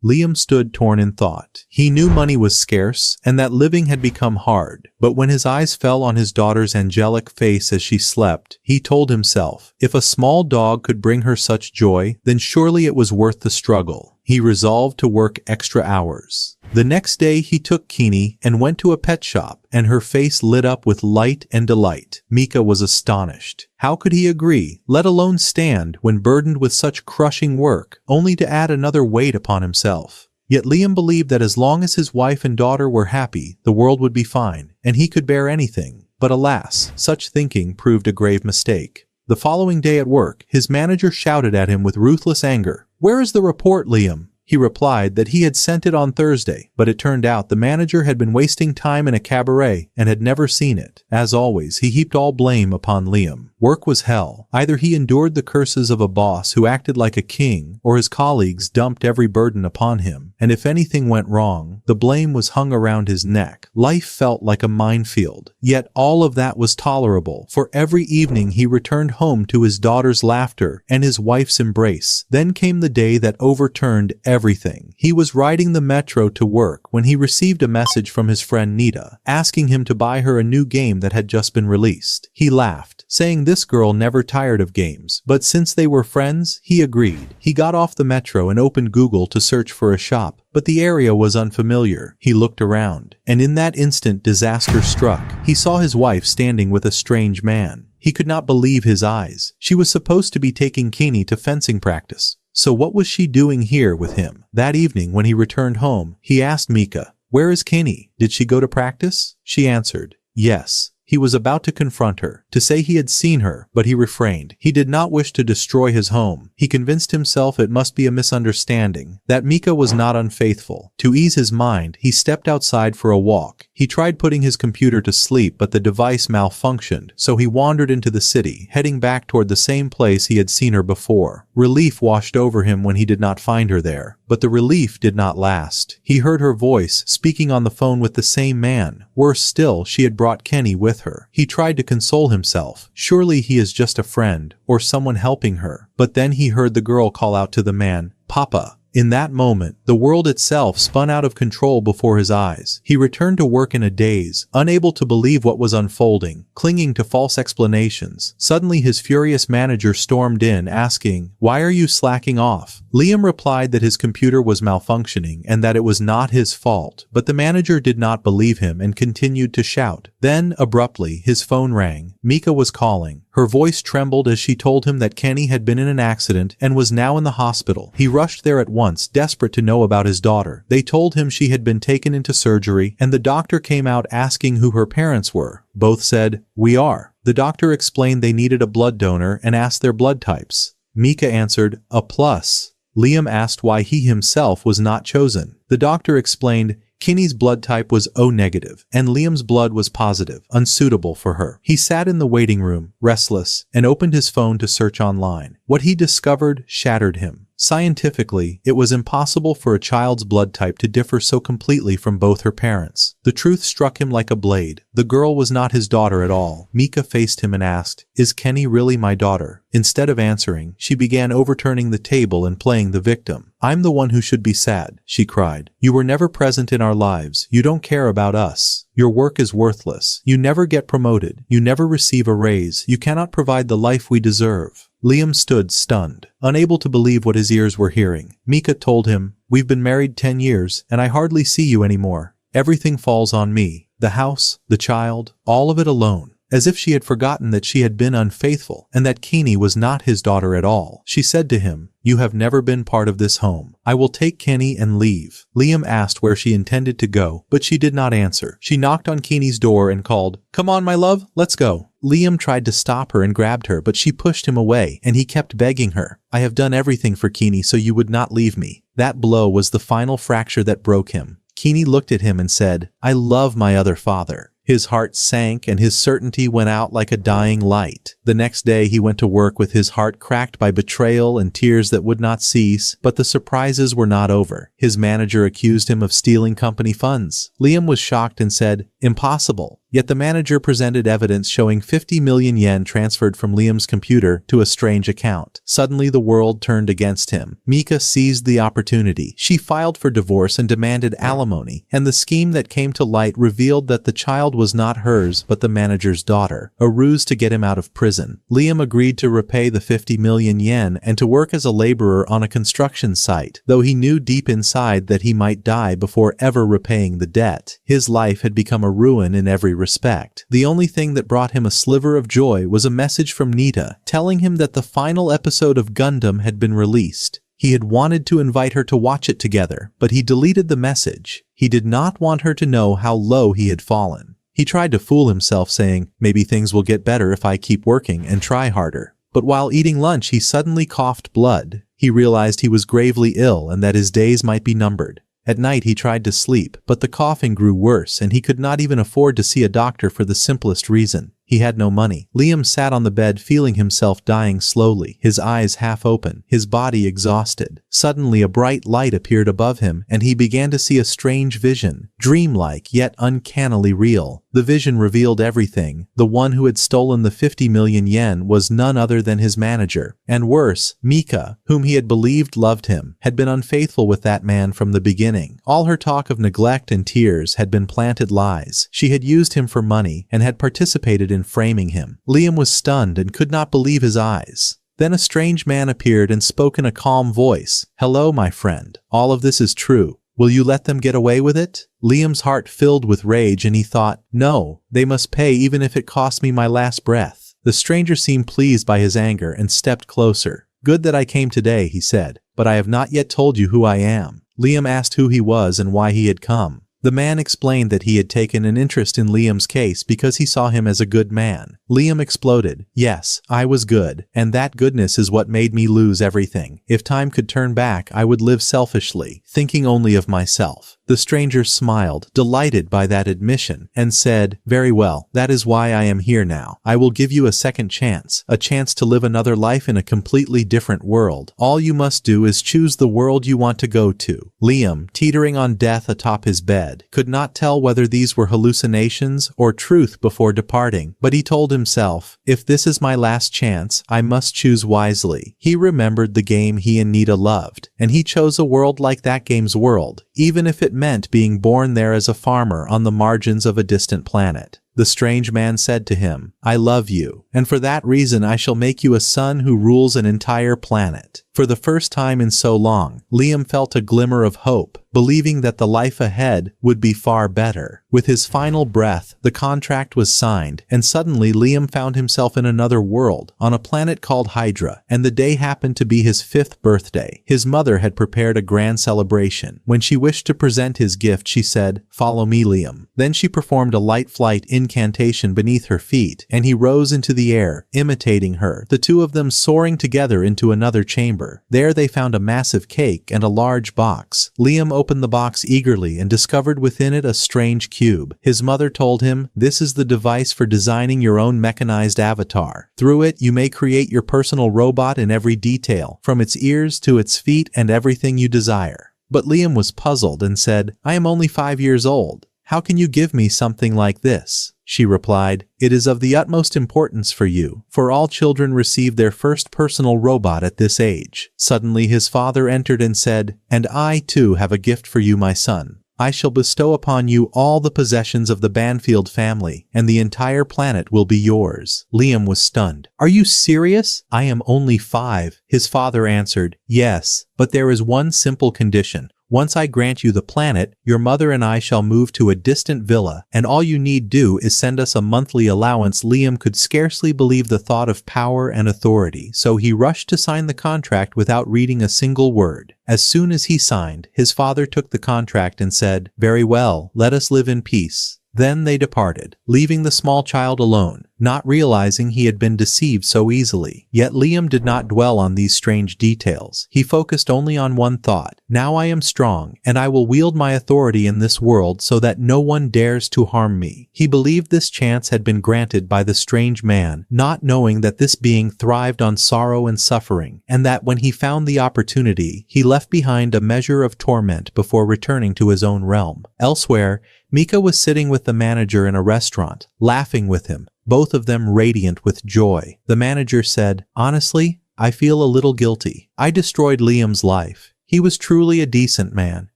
Liam stood torn in thought. He knew money was scarce and that living had become hard, but when his eyes fell on his daughter's angelic face as she slept, he told himself, if a small dog could bring her such joy, then surely it was worth the struggle. He resolved to work extra hours. The next day he took Kenny and went to a pet shop, and her face lit up with light and delight. Mika was astonished. How could he agree, let alone stand, when burdened with such crushing work, only to add another weight upon himself? Yet Liam believed that as long as his wife and daughter were happy, the world would be fine, and he could bear anything. But alas, such thinking proved a grave mistake. The following day at work, his manager shouted at him with ruthless anger. "Where is the report, Liam?" He replied that he had sent it on Thursday, but it turned out the manager had been wasting time in a cabaret and had never seen it. As always, he heaped all blame upon Liam. Work was hell. Either he endured the curses of a boss who acted like a king, or his colleagues dumped every burden upon him, and if anything went wrong, the blame was hung around his neck. Life felt like a minefield. Yet all of that was tolerable, for every evening he returned home to his daughter's laughter and his wife's embrace. Then came the day that overturned everything. He was riding the metro to work when he received a message from his friend Nita, asking him to buy her a new game that had just been released. He laughed, saying this girl never tired of games, but since they were friends, he agreed. He got off the metro and opened Google to search for a shop, but the area was unfamiliar. He looked around, and in that instant disaster struck. He saw his wife standing with a strange man. He could not believe his eyes. She was supposed to be taking Kenny to fencing practice. So what was she doing here with him? That evening when he returned home, he asked Mika, "Where is Kenny? Did she go to practice?" She answered, "Yes." He was about to confront her, to say he had seen her, but he refrained. He did not wish to destroy his home. He convinced himself it must be a misunderstanding, that Mika was not unfaithful. To ease his mind, he stepped outside for a walk. He tried putting his computer to sleep, but the device malfunctioned, so he wandered into the city, heading back toward the same place he had seen her before. Relief washed over him when he did not find her there, but the relief did not last. He heard her voice, speaking on the phone with the same man. Worse still, she had brought Kenny with her. He tried to console himself. Surely he is just a friend, or someone helping her. But then he heard the girl call out to the man, "Papa." In that moment, the world itself spun out of control before his eyes. He returned to work in a daze, unable to believe what was unfolding, clinging to false explanations. Suddenly his furious manager stormed in, asking, "Why are you slacking off?" Liam replied that his computer was malfunctioning and that it was not his fault, but the manager did not believe him and continued to shout. Then, abruptly, his phone rang. Mika was calling. Her voice trembled as she told him that Kenny had been in an accident and was now in the hospital. He rushed there at once, desperate to know about his daughter. They told him she had been taken into surgery, and the doctor came out asking who her parents were. Both said, "We are." The doctor explained they needed a blood donor and asked their blood types. Mika answered, "A plus." Liam asked why he himself was not chosen. The doctor explained, Kenny's blood type was O negative, and Liam's blood was positive, unsuitable for her. He sat in the waiting room, restless, and opened his phone to search online. What he discovered shattered him. Scientifically, it was impossible for a child's blood type to differ so completely from both her parents. The truth struck him like a blade. The girl was not his daughter at all. Mika faced him and asked, "Is Kenny really my daughter?" Instead of answering, she began overturning the table and playing the victim. "I'm the one who should be sad," she cried. "You were never present in our lives. You don't care about us. Your work is worthless. You never get promoted. You never receive a raise. You cannot provide the life we deserve." Liam stood stunned, unable to believe what his ears were hearing. Mika told him, "We've been married 10 years, and I hardly see you anymore. Everything falls on me. The house, the child, all of it alone." As if she had forgotten that she had been unfaithful, and that Kenny was not his daughter at all. She said to him, "You have never been part of this home. I will take Kenny and leave." Liam asked where she intended to go, but she did not answer. She knocked on Kenny's door and called, "Come on, my love, let's go." Liam tried to stop her and grabbed her, but she pushed him away, and he kept begging her, "I have done everything for Kenny so you would not leave me." That blow was the final fracture that broke him. Kenny looked at him and said, "I love my other father." His heart sank and his certainty went out like a dying light. The next day he went to work with his heart cracked by betrayal and tears that would not cease, but the surprises were not over. His manager accused him of stealing company funds. Liam was shocked and said, "Impossible." Yet the manager presented evidence showing 50 million yen transferred from Liam's computer to a strange account. Suddenly the world turned against him. Mika seized the opportunity. She filed for divorce and demanded alimony, and the scheme that came to light revealed that the child was not hers but the manager's daughter, a ruse to get him out of prison. Liam agreed to repay the 50 million yen and to work as a laborer on a construction site, though he knew deep inside that he might die before ever repaying the debt. His life had become a ruin in every respect. The only thing that brought him a sliver of joy was a message from Nita, telling him that the final episode of Gundam had been released. He had wanted to invite her to watch it together, but he deleted the message. He did not want her to know how low he had fallen. He tried to fool himself, saying, "Maybe things will get better if I keep working and try harder." But while eating lunch, he suddenly coughed blood. He realized he was gravely ill and that his days might be numbered. At night he tried to sleep, but the coughing grew worse and he could not even afford to see a doctor for the simplest reason. He had no money. Liam sat on the bed feeling himself dying slowly, his eyes half open, his body exhausted. Suddenly a bright light appeared above him and he began to see a strange vision, dreamlike yet uncannily real. The vision revealed everything. The one who had stolen the 50 million yen was none other than his manager. And worse, Mika, whom he had believed loved him, had been unfaithful with that man from the beginning. All her talk of neglect and tears had been planted lies. She had used him for money and had participated in framing him. Liam was stunned and could not believe his eyes. Then a strange man appeared and spoke in a calm voice. "Hello, my friend. All of this is true. Will you let them get away with it?" Liam's heart filled with rage and he thought, "No, they must pay even if it costs me my last breath." The stranger seemed pleased by his anger and stepped closer. "Good that I came today," he said, "but I have not yet told you who I am." Liam asked who he was and why he had come. The man explained that he had taken an interest in Liam's case because he saw him as a good man. Liam exploded. "Yes, I was good, and that goodness is what made me lose everything. If time could turn back, I would live selfishly, thinking only of myself." The stranger smiled, delighted by that admission, and said, "Very well, that is why I am here now. I will give you a second chance, a chance to live another life in a completely different world. All you must do is choose the world you want to go to." Liam, teetering on death atop his bed, could not tell whether these were hallucinations or truth before departing, but he told himself, "If this is my last chance, I must choose wisely." He remembered the game he and Nita loved, and he chose a world like that game's world, even if it meant being born there as a farmer on the margins of a distant planet. The strange man said to him, "I love you, and for that reason I shall make you a son who rules an entire planet." For the first time in so long, Liam felt a glimmer of hope, believing that the life ahead would be far better. With his final breath, the contract was signed, and suddenly Liam found himself in another world, on a planet called Hydra, and the day happened to be his 5th birthday. His mother had prepared a grand celebration. When she wished to present his gift, she said, "Follow me, Liam." Then she performed a light flight incantation beneath her feet, and he rose into the air, imitating her, the two of them soaring together into another chamber. There they found a massive cake and a large box. Liam opened the box eagerly and discovered within it a strange cube. His mother told him, "This is the device for designing your own mechanized avatar. Through it, you may create your personal robot in every detail, from its ears to its feet and everything you desire." But Liam was puzzled and said, "I am only 5 years old. How can you give me something like this?" She replied, "It is of the utmost importance for you, for all children receive their first personal robot at this age." Suddenly his father entered and said, "And I too have a gift for you, my son. I shall bestow upon you all the possessions of the Banfield family, and the entire planet will be yours." Liam was stunned. "Are you serious?" "I am only 5, his father answered. "Yes, but there is one simple condition. Once I grant you the planet, your mother and I shall move to a distant villa, and all you need do is send us a monthly allowance." Liam could scarcely believe the thought of power and authority, so he rushed to sign the contract without reading a single word. As soon as he signed, his father took the contract and said, "Very well, let us live in peace." Then they departed, leaving the small child alone. not realizing he had been deceived so easily. Yet Liam did not dwell on these strange details. He focused only on one thought. Now I am strong, and I will wield my authority in this world so that no one dares to harm me. He believed this chance had been granted by the strange man, not knowing that this being thrived on sorrow and suffering, and that when he found the opportunity, he left behind a measure of torment before returning to his own realm. Elsewhere, Mika was sitting with the manager in a restaurant, laughing with him, both of them radiant with joy. The manager said, "Honestly, I feel a little guilty. I destroyed Liam's life. He was truly a decent man."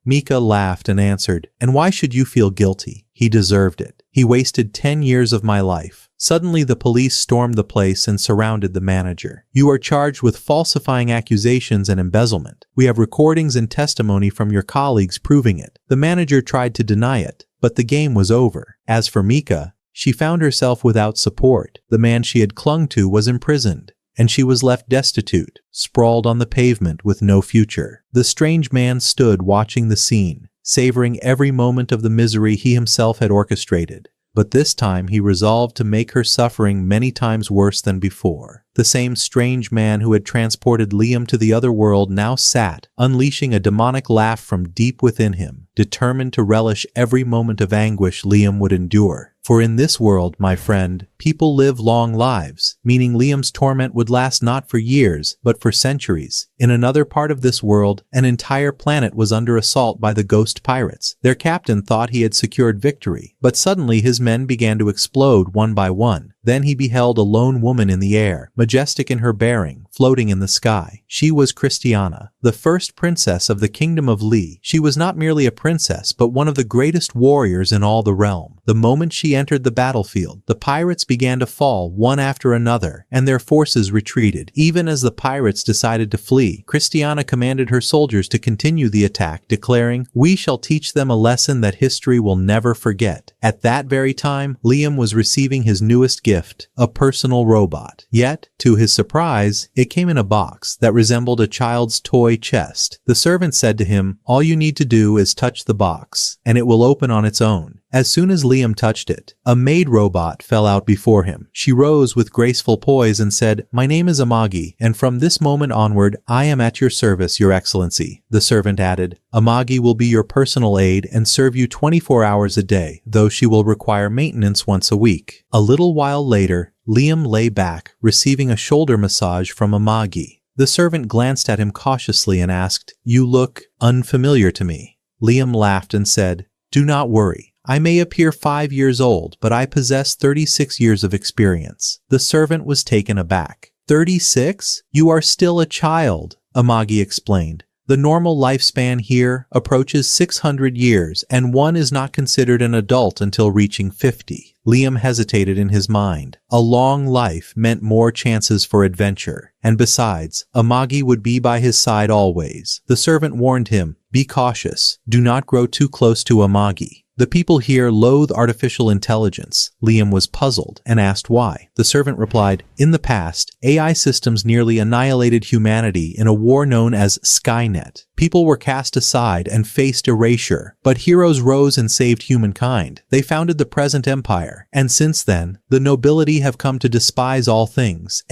Mika laughed and answered, "And why should you feel guilty? He deserved it. He wasted 10 years of my life." Suddenly the police stormed the place and surrounded the manager. "You are charged with falsifying accusations and embezzlement. We have recordings and testimony from your colleagues proving it." The manager tried to deny it, but the game was over. As for Mika, she found herself without support. The man she had clung to was imprisoned, and she was left destitute, sprawled on the pavement with no future. The strange man stood watching the scene, savoring every moment of the misery he himself had orchestrated. But this time he resolved to make her suffering many times worse than before. The same strange man who had transported Liam to the other world now sat, unleashing a demonic laugh from deep within him, determined to relish every moment of anguish Liam would endure. For in this world, my friend, people live long lives, meaning Liam's torment would last not for years, but for centuries. In another part of this world, an entire planet was under assault by the ghost pirates. Their captain thought he had secured victory, but suddenly his men began to explode one by one. Then he beheld a lone woman in the air, majestic in her bearing, floating in the sky. She was Christiana, the first princess of the kingdom of Li. She was not merely a princess, but one of the greatest warriors in all the realm. The moment she entered the battlefield, the pirates began to fall one after another, and their forces retreated. Even as the pirates decided to flee, Christiana commanded her soldiers to continue the attack, declaring, "We shall teach them a lesson that history will never forget." At that very time, Liam was receiving his newest gift, a personal robot. Yet, to his surprise, it came in a box that resembled a child's toy chest. The servant said to him, "All you need to do is touch the box, and it will open on its own." As soon as Liam touched it, a maid robot fell out before him. She rose with graceful poise and said, "My name is Amagi, and from this moment onward, I am at your service, Your Excellency." The servant added, "Amagi will be your personal aide and serve you 24 hours a day, though she will require maintenance once a week." A little while later, Liam lay back, receiving a shoulder massage from Amagi. The servant glanced at him cautiously and asked, "You look unfamiliar to me." Liam laughed and said, "Do not worry. I may appear 5 years old, but I possess 36 years of experience." The servant was taken aback. 36? You are still a child, Amagi explained. The normal lifespan here approaches 600 years, and one is not considered an adult until reaching 50. Liam hesitated in his mind. A long life meant more chances for adventure, and besides, Amagi would be by his side always. The servant warned him, "Be cautious. Do not grow too close to Amagi. The people here loathe artificial intelligence." Liam was puzzled and asked why. The servant replied, "In the past, AI systems nearly annihilated humanity in a war known as Skynet. People were cast aside and faced erasure, but heroes rose and saved humankind. They founded the present empire, and since then, the nobility have come to despise all things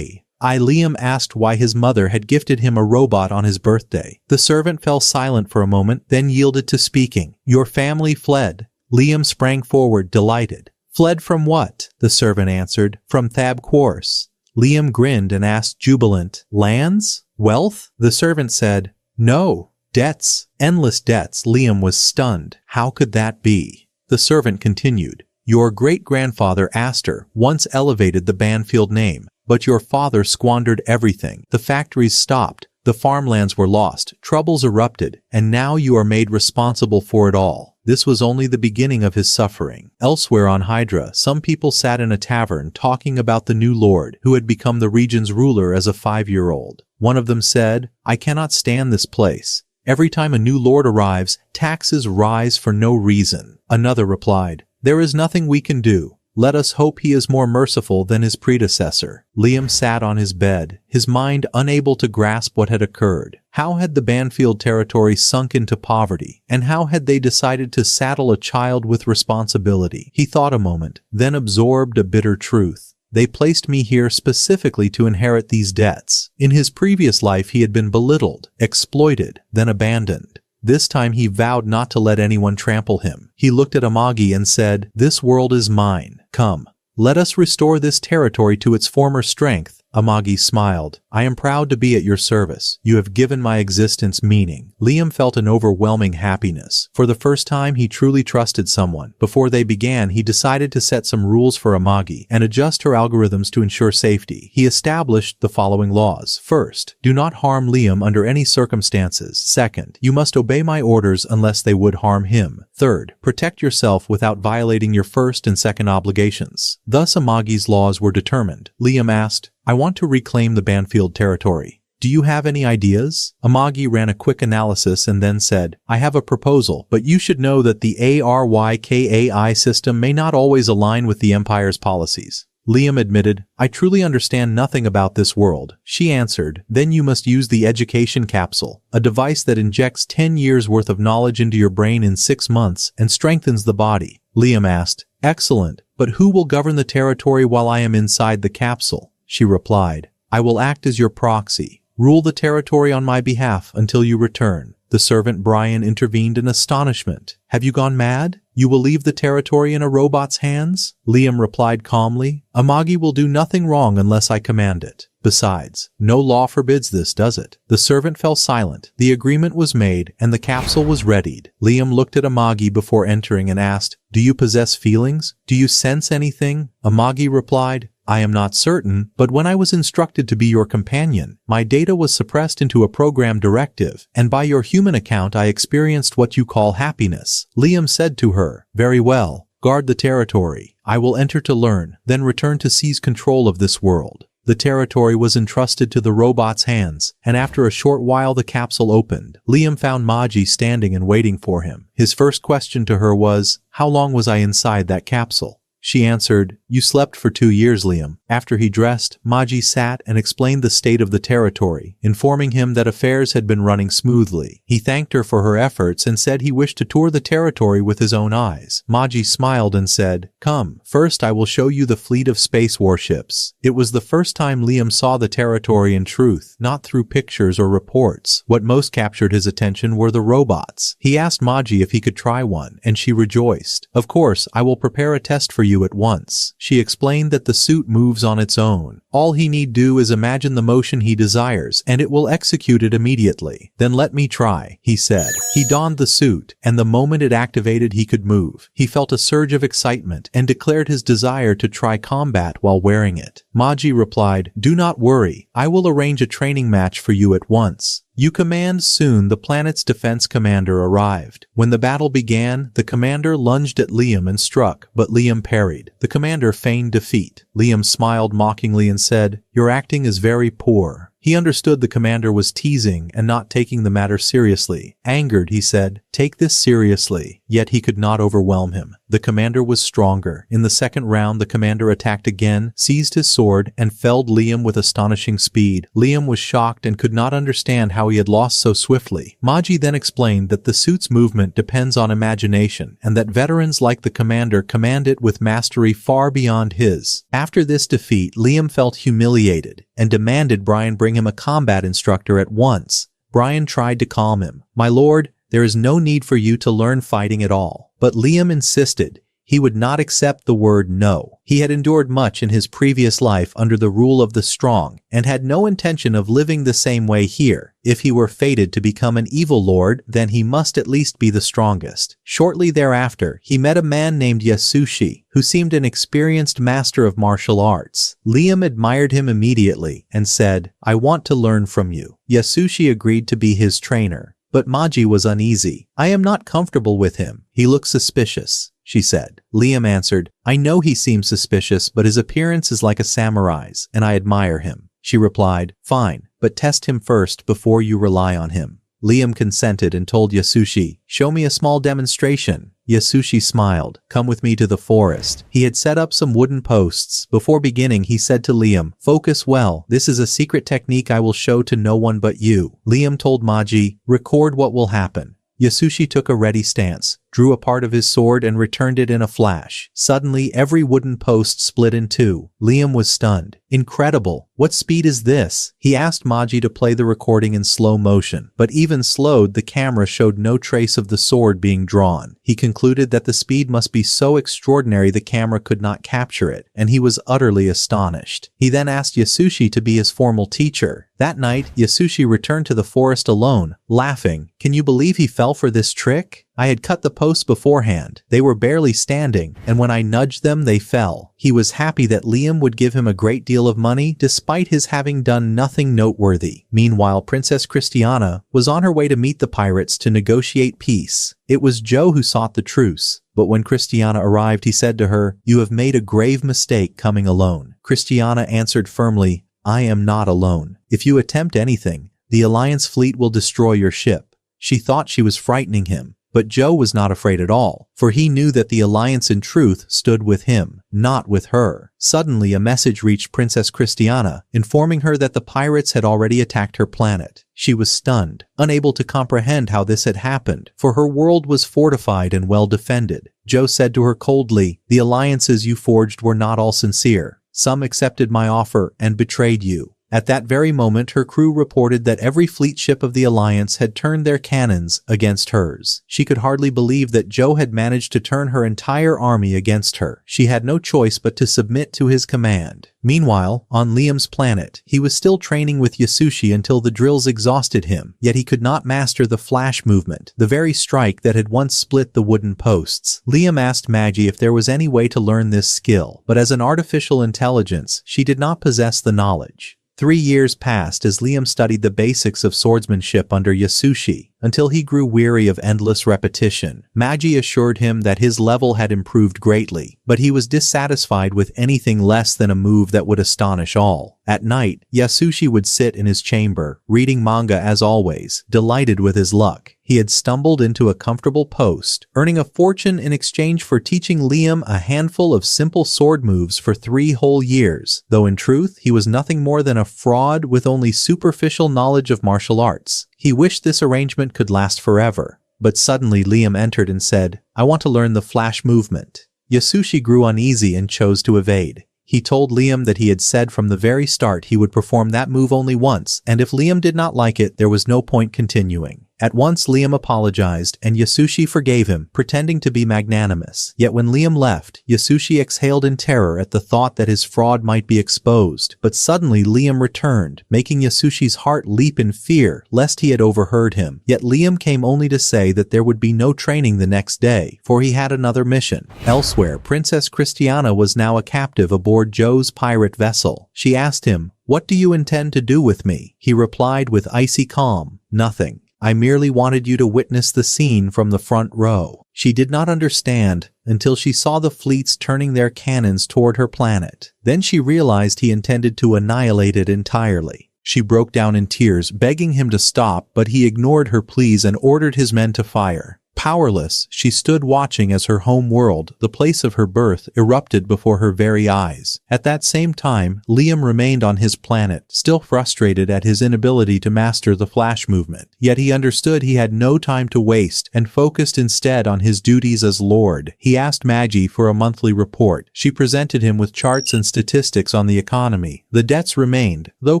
Liam asked why his mother had gifted him a robot on his birthday. The servant fell silent for a moment, then yielded to speaking. "Your family fled." Liam sprang forward, delighted. "Fled from what?" the servant answered. "From Thab Quarce." Liam grinned and asked jubilant, "Lands? Wealth?" The servant said, "No, debts. Endless debts." Liam was stunned. How could that be? The servant continued, "Your great-grandfather Astor once elevated the Banfield name. But your father squandered everything. The factories stopped, the farmlands were lost, troubles erupted, and now you are made responsible for it all." This was only the beginning of his suffering. Elsewhere on Hydra, some people sat in a tavern talking about the new lord, who had become the region's ruler as a 5-year-old. One of them said, "I cannot stand this place. Every time a new lord arrives, taxes rise for no reason." Another replied, "There is nothing we can do. Let us hope he is more merciful than his predecessor." Liam sat on his bed, his mind unable to grasp what had occurred. How had the Banfield territory sunk into poverty, and how had they decided to saddle a child with responsibility? He thought a moment, then absorbed a bitter truth. They placed me here specifically to inherit these debts. In his previous life he had been belittled, exploited, then abandoned. This time he vowed not to let anyone trample him. He looked at Amagi and said, "This world is mine. Come. Let us restore this territory to its former strength." Amagi smiled. "I am proud to be at your service. You have given my existence meaning." Liam felt an overwhelming happiness. For the first time he truly trusted someone. Before they began, he decided to set some rules for Amagi and adjust her algorithms to ensure safety. He established the following laws. First, do not harm Liam under any circumstances. Second, you must obey my orders unless they would harm him. Third, protect yourself without violating your first and second obligations. Thus Amagi's laws were determined. Liam asked, "I want to reclaim the Banfield territory. Do you have any ideas?" Amagi ran a quick analysis and then said, "I have a proposal, but you should know that the ARYKAI system may not always align with the Empire's policies." Liam admitted, "I truly understand nothing about this world." She answered, "Then you must use the education capsule, a device that injects 10 years worth of knowledge into your brain in 6 months and strengthens the body." Liam asked, "Excellent, but who will govern the territory while I am inside the capsule?" She replied, "I will act as your proxy. Rule the territory on my behalf until you return." The servant Brian intervened in astonishment. "Have you gone mad? You will leave the territory in a robot's hands?" Liam replied calmly, "Amagi will do nothing wrong unless I command it. Besides, no law forbids this, does it?" The servant fell silent. The agreement was made, and the capsule was readied. Liam looked at Amagi before entering and asked, "Do you possess feelings? Do you sense anything?" Amagi replied, "I am not certain, but when I was instructed to be your companion, my data was suppressed into a program directive, and by your human account I experienced what you call happiness." Liam said to her, "Very well. Guard the territory. I will enter to learn, then return to seize control of this world." The territory was entrusted to the robot's hands, and after a short while the capsule opened. Liam found Maji standing and waiting for him. His first question to her was, "How long was I inside that capsule?" She answered, "You slept for 2 years, Liam." After he dressed, Maji sat and explained the state of the territory, informing him that affairs had been running smoothly. He thanked her for her efforts and said he wished to tour the territory with his own eyes. Maji smiled and said, "Come, first I will show you the fleet of space warships." It was the first time Liam saw the territory in truth, not through pictures or reports. What most captured his attention were the robots. He asked Maji if he could try one, and she rejoiced. "Of course, I will prepare a test for you at once." She explained that the suit moves on its own. All he need do is imagine the motion he desires, and it will execute it immediately. "Then let me try," he said. He donned the suit, and the moment it activated he could move. He felt a surge of excitement and declared his desire to try combat while wearing it. Maji replied, "Do not worry, I will arrange a training match for you at once." "You command." Soon the planet's defense commander arrived. When the battle began, the commander lunged at Liam and struck, but Liam parried. The commander feigned defeat. Liam smiled mockingly and said, "Your acting is very poor." He understood the commander was teasing and not taking the matter seriously. Angered, he said, "Take this seriously." Yet he could not overwhelm him. The commander was stronger. In the second round, the commander attacked again, seized his sword, and felled Liam with astonishing speed. Liam was shocked and could not understand how he had lost so swiftly. Maji then explained that the suit's movement depends on imagination, and that veterans like the commander command it with mastery far beyond his. After this defeat, Liam felt humiliated and demanded Brian bring him a combat instructor at once. Brian tried to calm him. "My lord, there is no need for you to learn fighting at all." But Liam insisted. He would not accept the word no. He had endured much in his previous life under the rule of the strong, and had no intention of living the same way here. If he were fated to become an evil lord, then he must at least be the strongest. Shortly thereafter, he met a man named Yasushi, who seemed an experienced master of martial arts. Liam admired him immediately and said, "I want to learn from you." Yasushi agreed to be his trainer. But Maji was uneasy. "I am not comfortable with him. He looks suspicious," she said. Liam answered, "I know he seems suspicious, but his appearance is like a samurai's, and I admire him." She replied, "Fine, but test him first before you rely on him." Liam consented and told Yasushi, "Show me a small demonstration." Yasushi smiled. "Come with me to the forest." He had set up some wooden posts. Before beginning, he said to Liam, "Focus well. This is a secret technique I will show to no one but you." Liam told Maji, "Record what will happen." Yasushi took a ready stance. drew a part of his sword and returned it in a flash. Suddenly, every wooden post split in two. Liam was stunned. Incredible. What speed is this? He asked Maji to play the recording in slow motion, but even slowed, the camera showed no trace of the sword being drawn. He concluded that the speed must be so extraordinary the camera could not capture it, and he was utterly astonished. He then asked Yasushi to be his formal teacher. That night, Yasushi returned to the forest alone, laughing. Can you believe he fell for this trick? I had cut the posts beforehand. They were barely standing, and when I nudged them, they fell. He was happy that Liam would give him a great deal of money, despite his having done nothing noteworthy. Meanwhile, Princess Christiana was on her way to meet the pirates to negotiate peace. It was Joe who sought the truce, but when Christiana arrived, he said to her, "You have made a grave mistake coming alone." Christiana answered firmly, "I am not alone. If you attempt anything, the Alliance fleet will destroy your ship." She thought she was frightening him, but Joe was not afraid at all, for he knew that the Alliance in truth stood with him, not with her. Suddenly, a message reached Princess Christiana, informing her that the pirates had already attacked her planet. She was stunned, unable to comprehend how this had happened, for her world was fortified and well defended. Joe said to her coldly, "The alliances you forged were not all sincere. Some accepted my offer and betrayed you." At that very moment, her crew reported that every fleet ship of the Alliance had turned their cannons against hers. She could hardly believe that Joe had managed to turn her entire army against her. She had no choice but to submit to his command. Meanwhile, on Liam's planet, he was still training with Yasushi until the drills exhausted him, yet he could not master the flash movement, the very strike that had once split the wooden posts. Liam asked Maji if there was any way to learn this skill, but as an artificial intelligence, she did not possess the knowledge. 3 years passed as Liam studied the basics of swordsmanship under Yasushi, until he grew weary of endless repetition. Maji assured him that his level had improved greatly, but he was dissatisfied with anything less than a move that would astonish all. At night, Yasushi would sit in his chamber, reading manga as always, delighted with his luck. He had stumbled into a comfortable post, earning a fortune in exchange for teaching Liam a handful of simple sword moves for 3 whole years, though in truth he was nothing more than a fraud with only superficial knowledge of martial arts. He wished this arrangement could last forever, but suddenly Liam entered and said, "I want to learn the flash movement." Yasushi grew uneasy and chose to evade. He told Liam that he had said from the very start he would perform that move only once, and if Liam did not like it, there was no point continuing. At once Liam apologized, and Yasushi forgave him, pretending to be magnanimous. Yet when Liam left, Yasushi exhaled in terror at the thought that his fraud might be exposed. But suddenly Liam returned, making Yasushi's heart leap in fear, lest he had overheard him. Yet Liam came only to say that there would be no training the next day, for he had another mission. Elsewhere, Princess Christiana was now a captive aboard Joe's pirate vessel. She asked him, "What do you intend to do with me?" He replied with icy calm, "Nothing. I merely wanted you to witness the scene from the front row." She did not understand until she saw the fleets turning their cannons toward her planet. Then she realized he intended to annihilate it entirely. She broke down in tears, begging him to stop, but he ignored her pleas and ordered his men to fire. Powerless, she stood watching as her home world, the place of her birth, erupted before her very eyes. At that same time, Liam remained on his planet, still frustrated at his inability to master the flash movement. Yet he understood he had no time to waste and focused instead on his duties as Lord. He asked Maji for a monthly report. She presented him with charts and statistics on the economy. The debts remained, though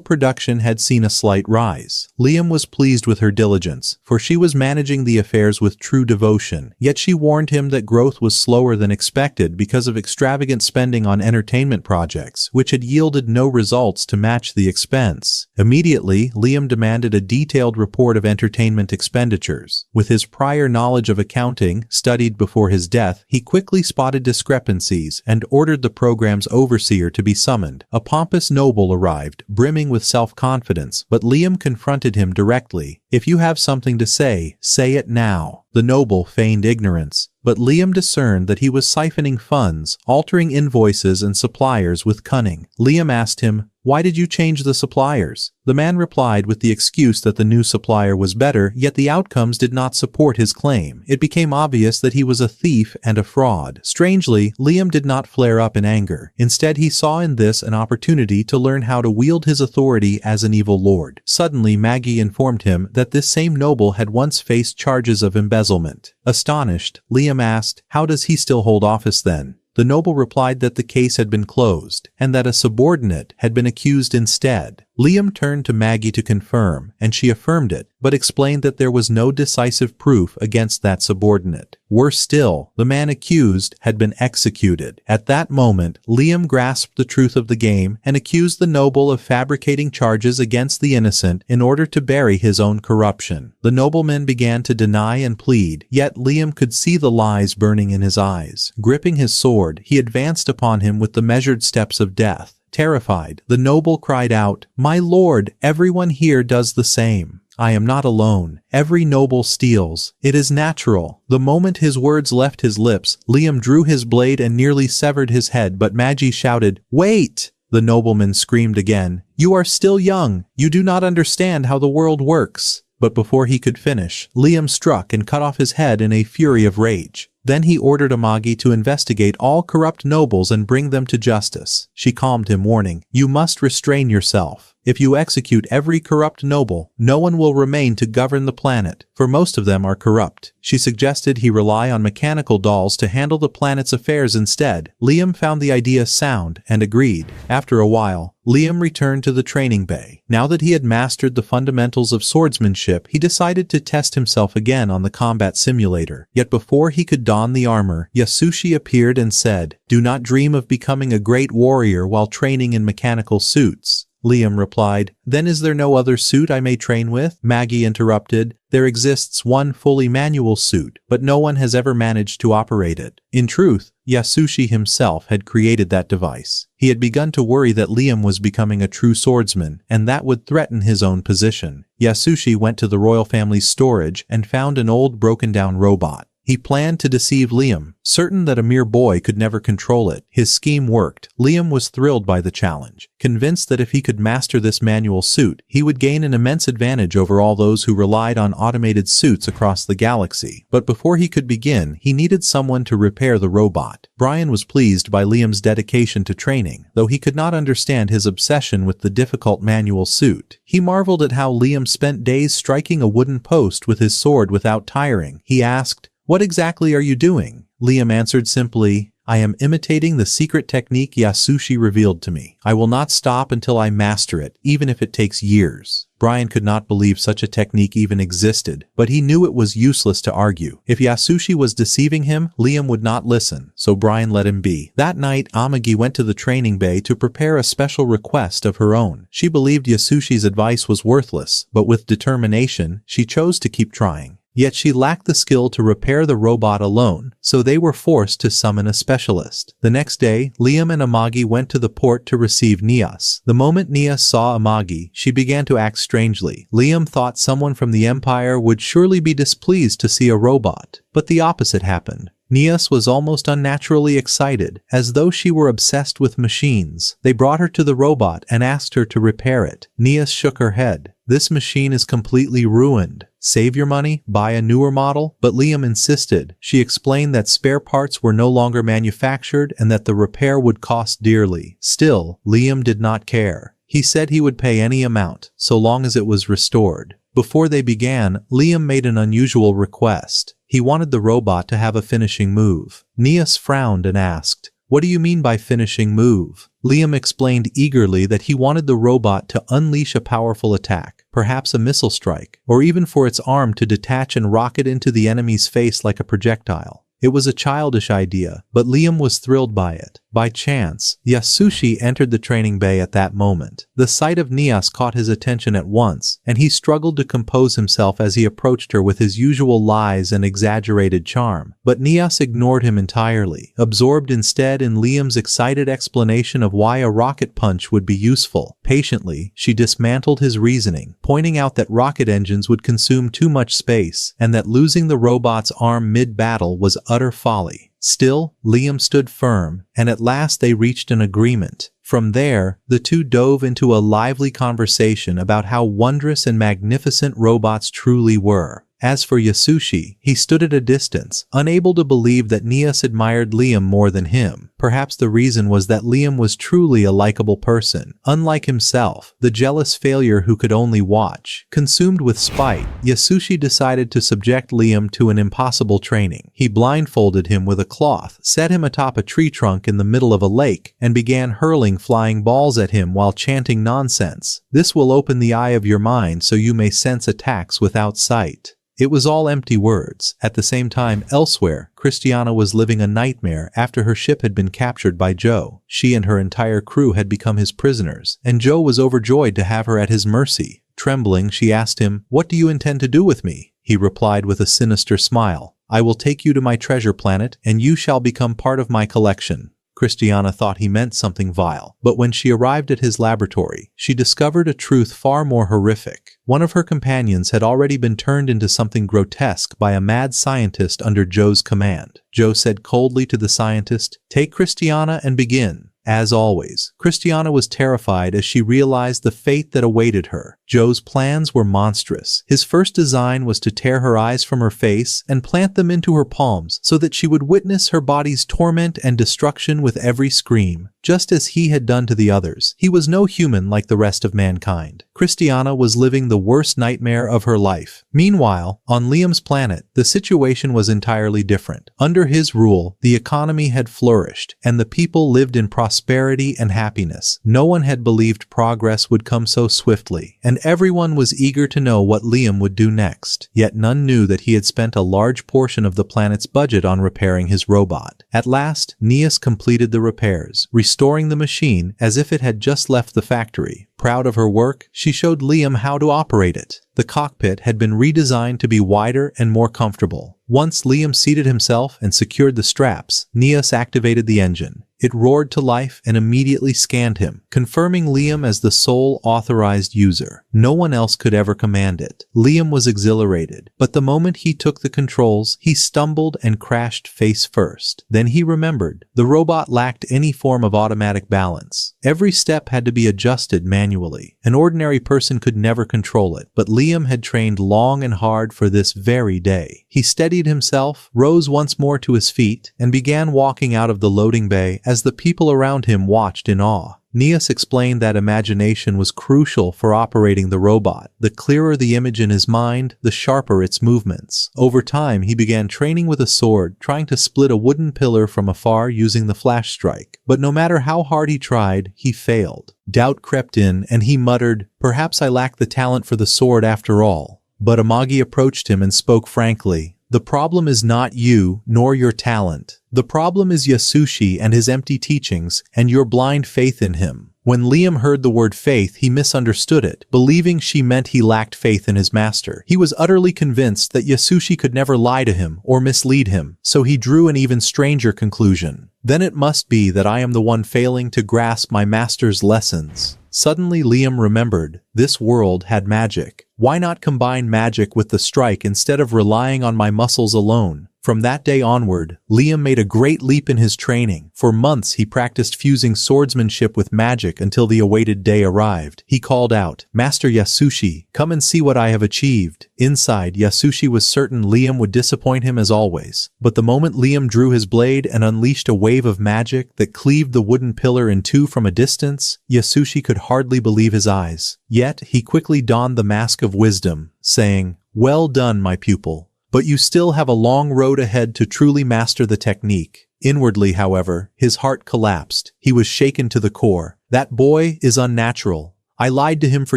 production had seen a slight rise. Liam was pleased with her diligence, for she was managing the affairs with true devotion, yet she warned him that growth was slower than expected because of extravagant spending on entertainment projects, which had yielded no results to match the expense. Immediately, Liam demanded a detailed report of entertainment expenditures. With his prior knowledge of accounting, studied before his death, he quickly spotted discrepancies and ordered the program's overseer to be summoned. A pompous noble arrived, brimming with self-confidence, but Liam confronted him directly. "If you have something to say it now." The noble feigned ignorance, but Liam discerned that he was siphoning funds, altering invoices and suppliers with cunning. Liam asked him, Why did you change the suppliers? The man replied with the excuse that the new supplier was better, yet the outcomes did not support his claim. It became obvious that he was a thief and a fraud. Strangely, Liam did not flare up in anger. Instead, he saw in this an opportunity to learn how to wield his authority as an evil lord. Suddenly, Maggie informed him that this same noble had once faced charges of embezzlement. Astonished, Liam asked, "How does he still hold office then?" The noble replied that the case had been closed, and that a subordinate had been accused instead. Liam turned to Maggie to confirm, and she affirmed it, but explained that there was no decisive proof against that subordinate. Worse still, the man accused had been executed. At that moment, Liam grasped the truth of the game and accused the noble of fabricating charges against the innocent in order to bury his own corruption. The nobleman began to deny and plead, yet Liam could see the lies burning in his eyes. Gripping his sword, he advanced upon him with the measured steps of death. Terrified, the noble cried out, "My lord, everyone here does the same. I am not alone. Every noble steals. It is natural." The moment his words left his lips, Liam drew his blade and nearly severed his head, but Maggie shouted, "Wait!" The nobleman screamed again, "You are still young. You do not understand how the world works." But before he could finish, Liam struck and cut off his head in a fury of rage. Then he ordered Amagi to investigate all corrupt nobles and bring them to justice. She calmed him, warning, "You must restrain yourself. If you execute every corrupt noble, no one will remain to govern the planet, for most of them are corrupt." She suggested he rely on mechanical dolls to handle the planet's affairs instead. Liam found the idea sound and agreed. After a while, Liam returned to the training bay. Now that he had mastered the fundamentals of swordsmanship, he decided to test himself again on the combat simulator. Yet before he could don the armor, Yasushi appeared and said, "Do not dream of becoming a great warrior while training in mechanical suits." Liam replied, "Then is there no other suit I may train with?" Maggie interrupted, "There exists one fully manual suit, but no one has ever managed to operate it." In truth, Yasushi himself had created that device. He had begun to worry that Liam was becoming a true swordsman, and that would threaten his own position. Yasushi went to the royal family's storage and found an old broken-down robot. He planned to deceive Liam, certain that a mere boy could never control it. His scheme worked. Liam was thrilled by the challenge, convinced that if he could master this manual suit, he would gain an immense advantage over all those who relied on automated suits across the galaxy. But before he could begin, he needed someone to repair the robot. Brian was pleased by Liam's dedication to training, though he could not understand his obsession with the difficult manual suit. He marveled at how Liam spent days striking a wooden post with his sword without tiring. He asked, "What exactly are you doing?" Liam answered simply, "I am imitating the secret technique Yasushi revealed to me. I will not stop until I master it, even if it takes years." Brian could not believe such a technique even existed, but he knew it was useless to argue. If Yasushi was deceiving him, Liam would not listen, so Brian let him be. That night, Amagi went to the training bay to prepare a special request of her own. She believed Yasushi's advice was worthless, but with determination, she chose to keep trying. Yet she lacked the skill to repair the robot alone, so they were forced to summon a specialist. The next day, Liam and Amagi went to the port to receive Nias. The moment Nias saw Amagi, she began to act strangely. Liam thought someone from the Empire would surely be displeased to see a robot, but the opposite happened. Nias was almost unnaturally excited, as though she were obsessed with machines. They brought her to the robot and asked her to repair it. Nias shook her head. "This machine is completely ruined. Save your money, buy a newer model." But Liam insisted. She explained that spare parts were no longer manufactured and that the repair would cost dearly. Still, Liam did not care. He said he would pay any amount, so long as it was restored. Before they began, Liam made an unusual request. He wanted the robot to have a finishing move. Nias frowned and asked, "What do you mean by finishing move?" Liam explained eagerly that he wanted the robot to unleash a powerful attack, perhaps a missile strike, or even for its arm to detach and rocket into the enemy's face like a projectile. It was a childish idea, but Liam was thrilled by it. By chance, Yasushi entered the training bay at that moment. The sight of Nias caught his attention at once, and he struggled to compose himself as he approached her with his usual lies and exaggerated charm. But Nias ignored him entirely, absorbed instead in Liam's excited explanation of why a rocket punch would be useful. Patiently, she dismantled his reasoning, pointing out that rocket engines would consume too much space, and that losing the robot's arm mid-battle was utter folly. Still, Liam stood firm, and at last they reached an agreement. From there, the two dove into a lively conversation about how wondrous and magnificent robots truly were. As for Yasushi, he stood at a distance, unable to believe that Nias admired Liam more than him. Perhaps the reason was that Liam was truly a likable person. Unlike himself, the jealous failure who could only watch. Consumed with spite, Yasushi decided to subject Liam to an impossible training. He blindfolded him with a cloth, set him atop a tree trunk in the middle of a lake, and began hurling flying balls at him while chanting nonsense. This will open the eye of your mind so you may sense attacks without sight. It was all empty words. At the same time, elsewhere, Christiana was living a nightmare after her ship had been captured by Joe. She and her entire crew had become his prisoners, and Joe was overjoyed to have her at his mercy. Trembling, she asked him, "What do you intend to do with me?" He replied with a sinister smile, "I will take you to my treasure planet, and you shall become part of my collection." Christiana thought he meant something vile, but when she arrived at his laboratory, she discovered a truth far more horrific. One of her companions had already been turned into something grotesque by a mad scientist under Joe's command. Joe said coldly to the scientist, "Take Christiana and begin." As always, Christiana was terrified as she realized the fate that awaited her. Joe's plans were monstrous. His first design was to tear her eyes from her face and plant them into her palms so that she would witness her body's torment and destruction with every scream, just as he had done to the others. He was no human like the rest of mankind. Christiana was living the worst nightmare of her life. Meanwhile, on Liam's planet, the situation was entirely different. Under his rule, the economy had flourished, and the people lived in prosperity and happiness. No one had believed progress would come so swiftly, and everyone was eager to know what Liam would do next. Yet none knew that he had spent a large portion of the planet's budget on repairing his robot. At last, Nias completed the repairs, restoring the machine as if it had just left the factory. Proud of her work, she showed Liam how to operate it. The cockpit had been redesigned to be wider and more comfortable. Once Liam seated himself and secured the straps, Nias activated the engine. It roared to life and immediately scanned him, confirming Liam as the sole authorized user. No one else could ever command it. Liam was exhilarated, but the moment he took the controls, he stumbled and crashed face first. Then he remembered. The robot lacked any form of automatic balance. Every step had to be adjusted manually. An ordinary person could never control it, but Liam had trained long and hard for this very day. He steadied himself, rose once more to his feet, and began walking out of the loading bay as the people around him watched in awe. Nias explained that imagination was crucial for operating the robot. The clearer the image in his mind, the sharper its movements. Over time, he began training with a sword, trying to split a wooden pillar from afar using the flash strike. But no matter how hard he tried, he failed. Doubt crept in, and he muttered, "Perhaps I lack the talent for the sword after all." But Amagi approached him and spoke frankly. "The problem is not you, nor your talent. The problem is Yasushi and his empty teachings, and your blind faith in him." When Liam heard the word faith, he misunderstood it, believing she meant he lacked faith in his master. He was utterly convinced that Yasushi could never lie to him or mislead him, so he drew an even stranger conclusion. "Then it must be that I am the one failing to grasp my master's lessons." Suddenly Liam remembered, this world had magic. Why not combine magic with the strike instead of relying on my muscles alone? From that day onward, Liam made a great leap in his training. For months he practiced fusing swordsmanship with magic until the awaited day arrived. He called out, "Master Yasushi, come and see what I have achieved." Inside, Yasushi was certain Liam would disappoint him as always. But the moment Liam drew his blade and unleashed a wave of magic that cleaved the wooden pillar in two from a distance, Yasushi could hardly believe his eyes. Yet, he quickly donned the mask of wisdom, saying, "Well done, my pupil. But you still have a long road ahead to truly master the technique." Inwardly, however, his heart collapsed. He was shaken to the core. That boy is unnatural. I lied to him for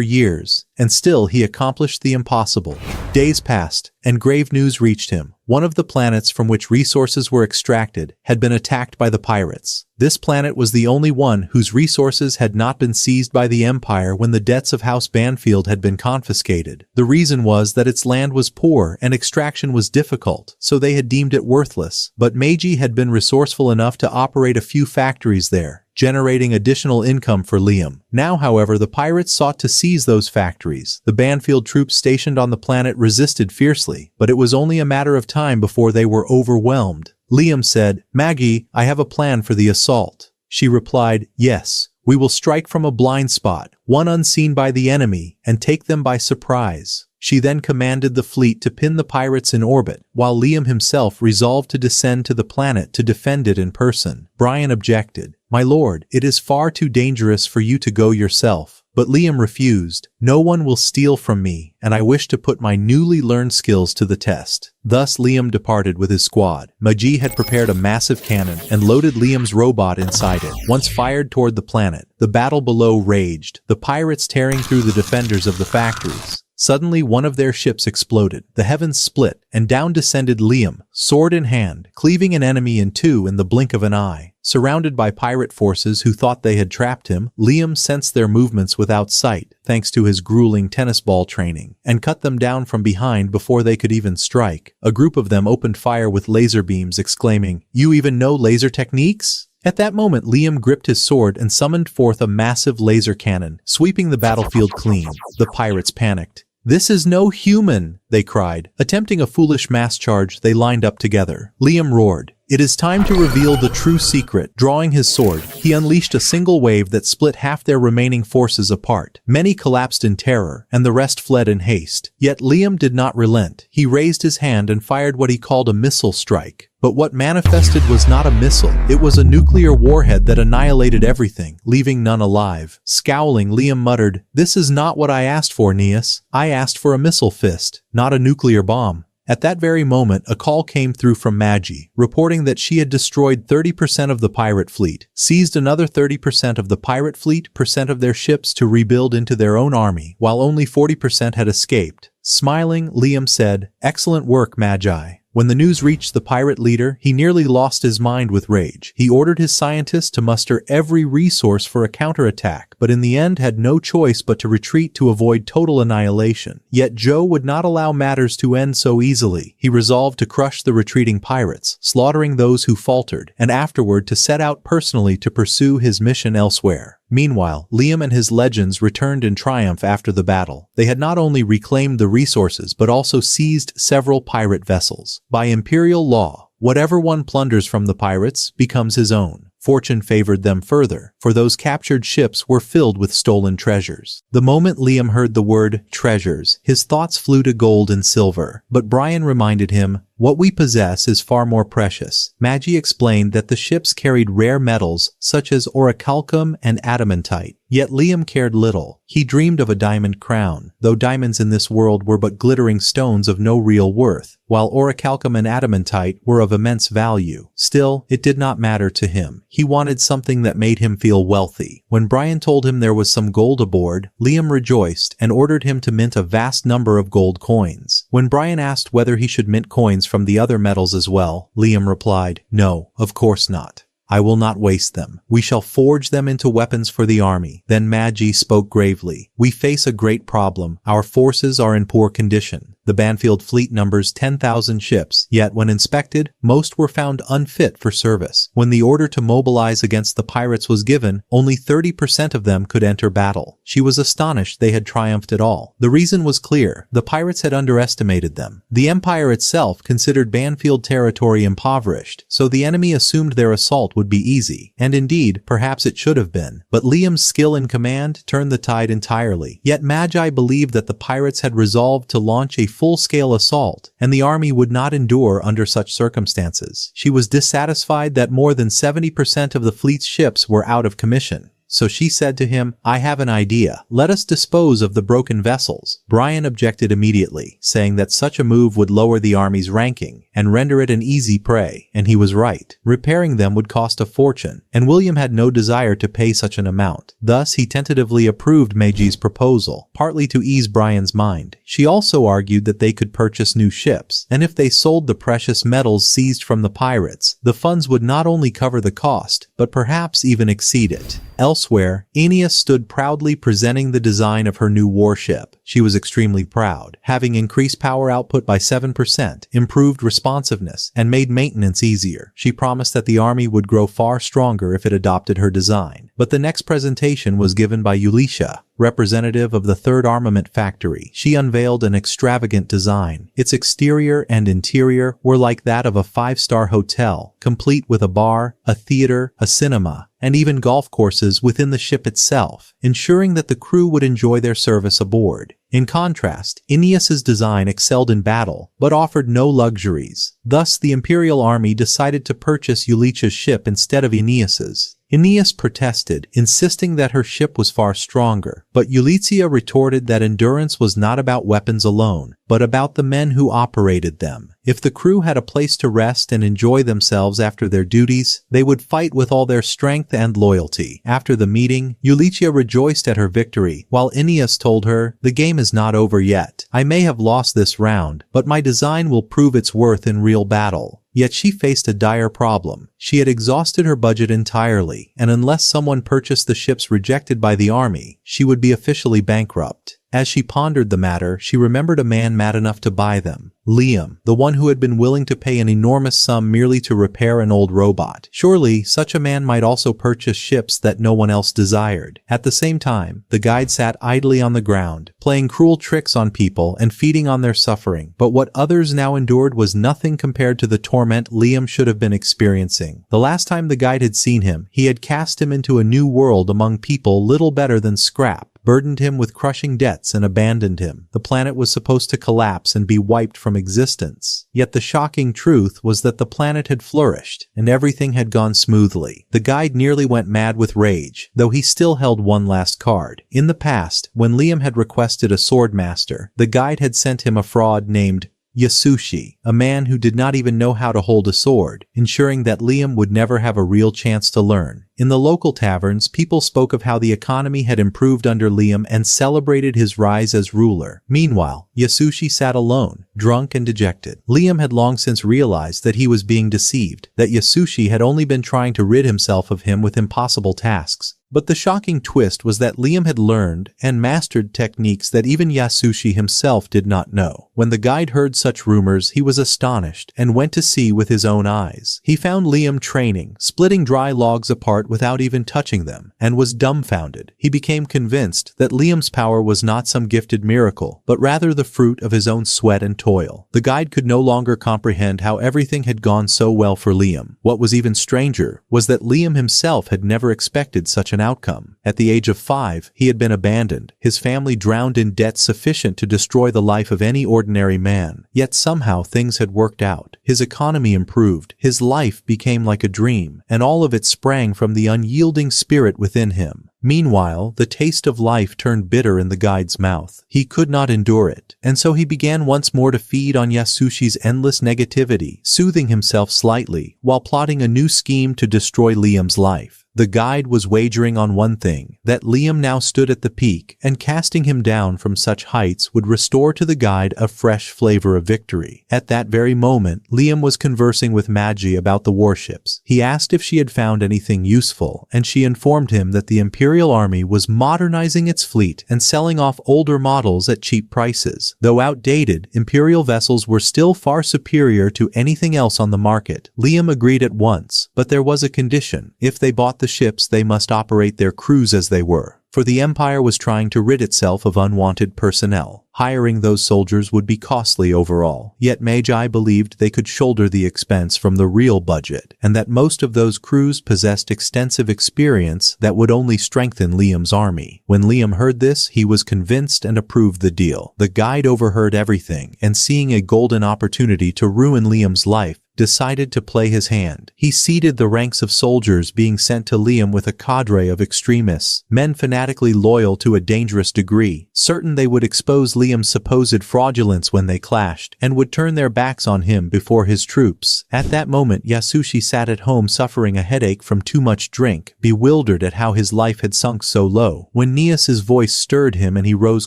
years, and still he accomplished the impossible. Days passed, and grave news reached him. One of the planets from which resources were extracted had been attacked by the pirates. This planet was the only one whose resources had not been seized by the Empire when the debts of House Banfield had been confiscated. The reason was that its land was poor and extraction was difficult, so they had deemed it worthless. But Meiji had been resourceful enough to operate a few factories there, generating additional income for Liam. Now, however, the pirates sought to seize those factories. The Banfield troops stationed on the planet resisted fiercely, but it was only a matter of time before they were overwhelmed. Liam said, "Maggie, I have a plan for the assault." She replied, "Yes, We will strike from a blind spot, one unseen by the enemy, and take them by surprise. She then commanded the fleet to pin the pirates in orbit, while Liam himself resolved to descend to the planet to defend it in person. Brian objected. "My lord, it is far too dangerous for you to go yourself." But Liam refused. "No one will steal from me, and I wish to put my newly learned skills to the test." Thus Liam departed with his squad. Maji had prepared a massive cannon and loaded Liam's robot inside it. Once fired toward the planet, the battle below raged, the pirates tearing through the defenders of the factories. Suddenly one of their ships exploded, the heavens split, and down descended Liam, sword in hand, cleaving an enemy in two in the blink of an eye. Surrounded by pirate forces who thought they had trapped him, Liam sensed their movements without sight, thanks to his grueling tennis ball training, and cut them down from behind before they could even strike. A group of them opened fire with laser beams, exclaiming, "You even know laser techniques?" At that moment, Liam gripped his sword and summoned forth a massive laser cannon, sweeping the battlefield clean. The pirates panicked. "This is no human," they cried. Attempting a foolish mass charge, they lined up together. Liam roared, "It is time to reveal the true secret." Drawing his sword, he unleashed a single wave that split half their remaining forces apart. Many collapsed in terror, and the rest fled in haste. Yet Liam did not relent. He raised his hand and fired what he called a missile strike. But what manifested was not a missile. It was a nuclear warhead that annihilated everything, leaving none alive. Scowling, Liam muttered, "This is not what I asked for, Neas. I asked for a missile fist, not a nuclear bomb." At that very moment, a call came through from Maji, reporting that she had destroyed 30% of the pirate fleet, seized another 30% of the pirate fleet percent of their ships to rebuild into their own army, while only 40% had escaped. Smiling, Liam said, "Excellent work, Magi." When the news reached the pirate leader, he nearly lost his mind with rage. He ordered his scientists to muster every resource for a counterattack, but in the end had no choice but to retreat to avoid total annihilation. Yet Joe would not allow matters to end so easily. He resolved to crush the retreating pirates, slaughtering those who faltered, and afterward to set out personally to pursue his mission elsewhere. Meanwhile, Liam and his legends returned in triumph after the battle. They had not only reclaimed the resources but also seized several pirate vessels. By imperial law, whatever one plunders from the pirates becomes his own. Fortune favored them further, for those captured ships were filled with stolen treasures. The moment Liam heard the word treasures, his thoughts flew to gold and silver. But Brian reminded him, "What we possess is far more precious." Maji explained that the ships carried rare metals such as orichalcum and adamantite. Yet Liam cared little. He dreamed of a diamond crown, though diamonds in this world were but glittering stones of no real worth, while orichalcum and adamantite were of immense value. Still, it did not matter to him. He wanted something that made him feel wealthy. When Brian told him there was some gold aboard, Liam rejoiced and ordered him to mint a vast number of gold coins. When Brian asked whether he should mint coins from the other metals as well, Liam replied, "No, of course not. I will not waste them. We shall forge them into weapons for the army." Then Maji spoke gravely. "We face a great problem. Our forces are in poor condition. The Banfield fleet numbers 10,000 ships, yet when inspected, most were found unfit for service. When the order to mobilize against the pirates was given, only 30% of them could enter battle." She was astonished they had triumphed at all. The reason was clear. The pirates had underestimated them. The Empire itself considered Banfield territory impoverished, so the enemy assumed their assault would be easy. And indeed, perhaps it should have been. But Liam's skill in command turned the tide entirely. Yet Magi believed that the pirates had resolved to launch a full-scale assault, and the army would not endure under such circumstances. She was dissatisfied that more than 70% of the fleet's ships were out of commission. So she said to him, "I have an idea. Let us dispose of the broken vessels." Brian objected immediately, saying that such a move would lower the army's ranking and render it an easy prey, and he was right. Repairing them would cost a fortune, and William had no desire to pay such an amount. Thus, he tentatively approved Meiji's proposal, partly to ease Brian's mind. She also argued that they could purchase new ships, and if they sold the precious metals seized from the pirates, the funds would not only cover the cost, but perhaps even exceed it. Elsewhere, Aeneas stood proudly presenting the design of her new warship. She was extremely proud, having increased power output by 7%, improved responsiveness, and made maintenance easier. She promised that the army would grow far stronger if it adopted her design. But the next presentation was given by Ulysses. representative of the Third Armament Factory. She unveiled an extravagant design. Its exterior and interior were like that of a five-star hotel, complete with a bar, a theater, a cinema, and even golf courses within the ship itself, ensuring that the crew would enjoy their service aboard. In contrast, Aeneas's design excelled in battle, but offered no luxuries. Thus, the Imperial Army decided to purchase Eulichia's ship instead of Aeneas's. Aeneas protested, insisting that her ship was far stronger, but Eulichia retorted that endurance was not about weapons alone, but about the men who operated them. If the crew had a place to rest and enjoy themselves after their duties, they would fight with all their strength and loyalty. After the meeting, Eulichia rejoiced at her victory, while Aeneas told her, "The game is not over yet. I may have lost this round, but my design will prove its worth in real battle." Yet she faced a dire problem. She had exhausted her budget entirely, and unless someone purchased the ships rejected by the army, she would be officially bankrupt. As she pondered the matter, she remembered a man mad enough to buy them. Liam, the one who had been willing to pay an enormous sum merely to repair an old robot. Surely, such a man might also purchase ships that no one else desired. At the same time, the guide sat idly on the ground, playing cruel tricks on people and feeding on their suffering. But what others now endured was nothing compared to the torment Liam should have been experiencing. The last time the guide had seen him, he had cast him into a new world among people little better than scrap, burdened him with crushing debts and abandoned him. The planet was supposed to collapse and be wiped from existence. Yet the shocking truth was that the planet had flourished, and everything had gone smoothly. The guide nearly went mad with rage, though he still held one last card. In the past, when Liam had requested a sword master, the guide had sent him a fraud named Yasushi, a man who did not even know how to hold a sword, ensuring that Liam would never have a real chance to learn. In the local taverns, people spoke of how the economy had improved under Liam and celebrated his rise as ruler. Meanwhile, Yasushi sat alone, drunk and dejected. Liam had long since realized that he was being deceived, that Yasushi had only been trying to rid himself of him with impossible tasks. But the shocking twist was that Liam had learned and mastered techniques that even Yasushi himself did not know. When the guide heard such rumors, he was astonished and went to see with his own eyes. He found Liam training, splitting dry logs apart without even touching them, and was dumbfounded. He became convinced that Liam's power was not some gifted miracle, but rather the fruit of his own sweat and toil. The guide could no longer comprehend how everything had gone so well for Liam. What was even stranger was that Liam himself had never expected such an outcome. At the age of 5, he had been abandoned, his family drowned in debt sufficient to destroy the life of any ordinary man. Yet somehow things had worked out. His economy improved, his life became like a dream, and all of it sprang from the unyielding spirit within him. Meanwhile, the taste of life turned bitter in the guide's mouth. He could not endure it, and so he began once more to feed on Yasushi's endless negativity, soothing himself slightly, while plotting a new scheme to destroy Liam's life. The guide was wagering on one thing, that Liam now stood at the peak, and casting him down from such heights would restore to the guide a fresh flavor of victory. At that very moment, Liam was conversing with Magi about the warships. He asked if she had found anything useful, and she informed him that the Imperial Army was modernizing its fleet and selling off older models at cheap prices. Though outdated, Imperial vessels were still far superior to anything else on the market. Liam agreed at once, but there was a condition. If they bought the ships, they must operate their crews as they were. For the Empire was trying to rid itself of unwanted personnel. Hiring those soldiers would be costly overall. Yet Magi believed they could shoulder the expense from the real budget, and that most of those crews possessed extensive experience that would only strengthen Liam's army. When Liam heard this, he was convinced and approved the deal. The guide overheard everything, and seeing a golden opportunity to ruin Liam's life, decided to play his hand. He seeded the ranks of soldiers being sent to Liam with a cadre of extremists, men fanatically loyal to a dangerous degree, certain they would expose Liam's supposed fraudulence when they clashed, and would turn their backs on him before his troops. At that moment, Yasushi sat at home suffering a headache from too much drink, bewildered at how his life had sunk so low. When Nias's voice stirred him and he rose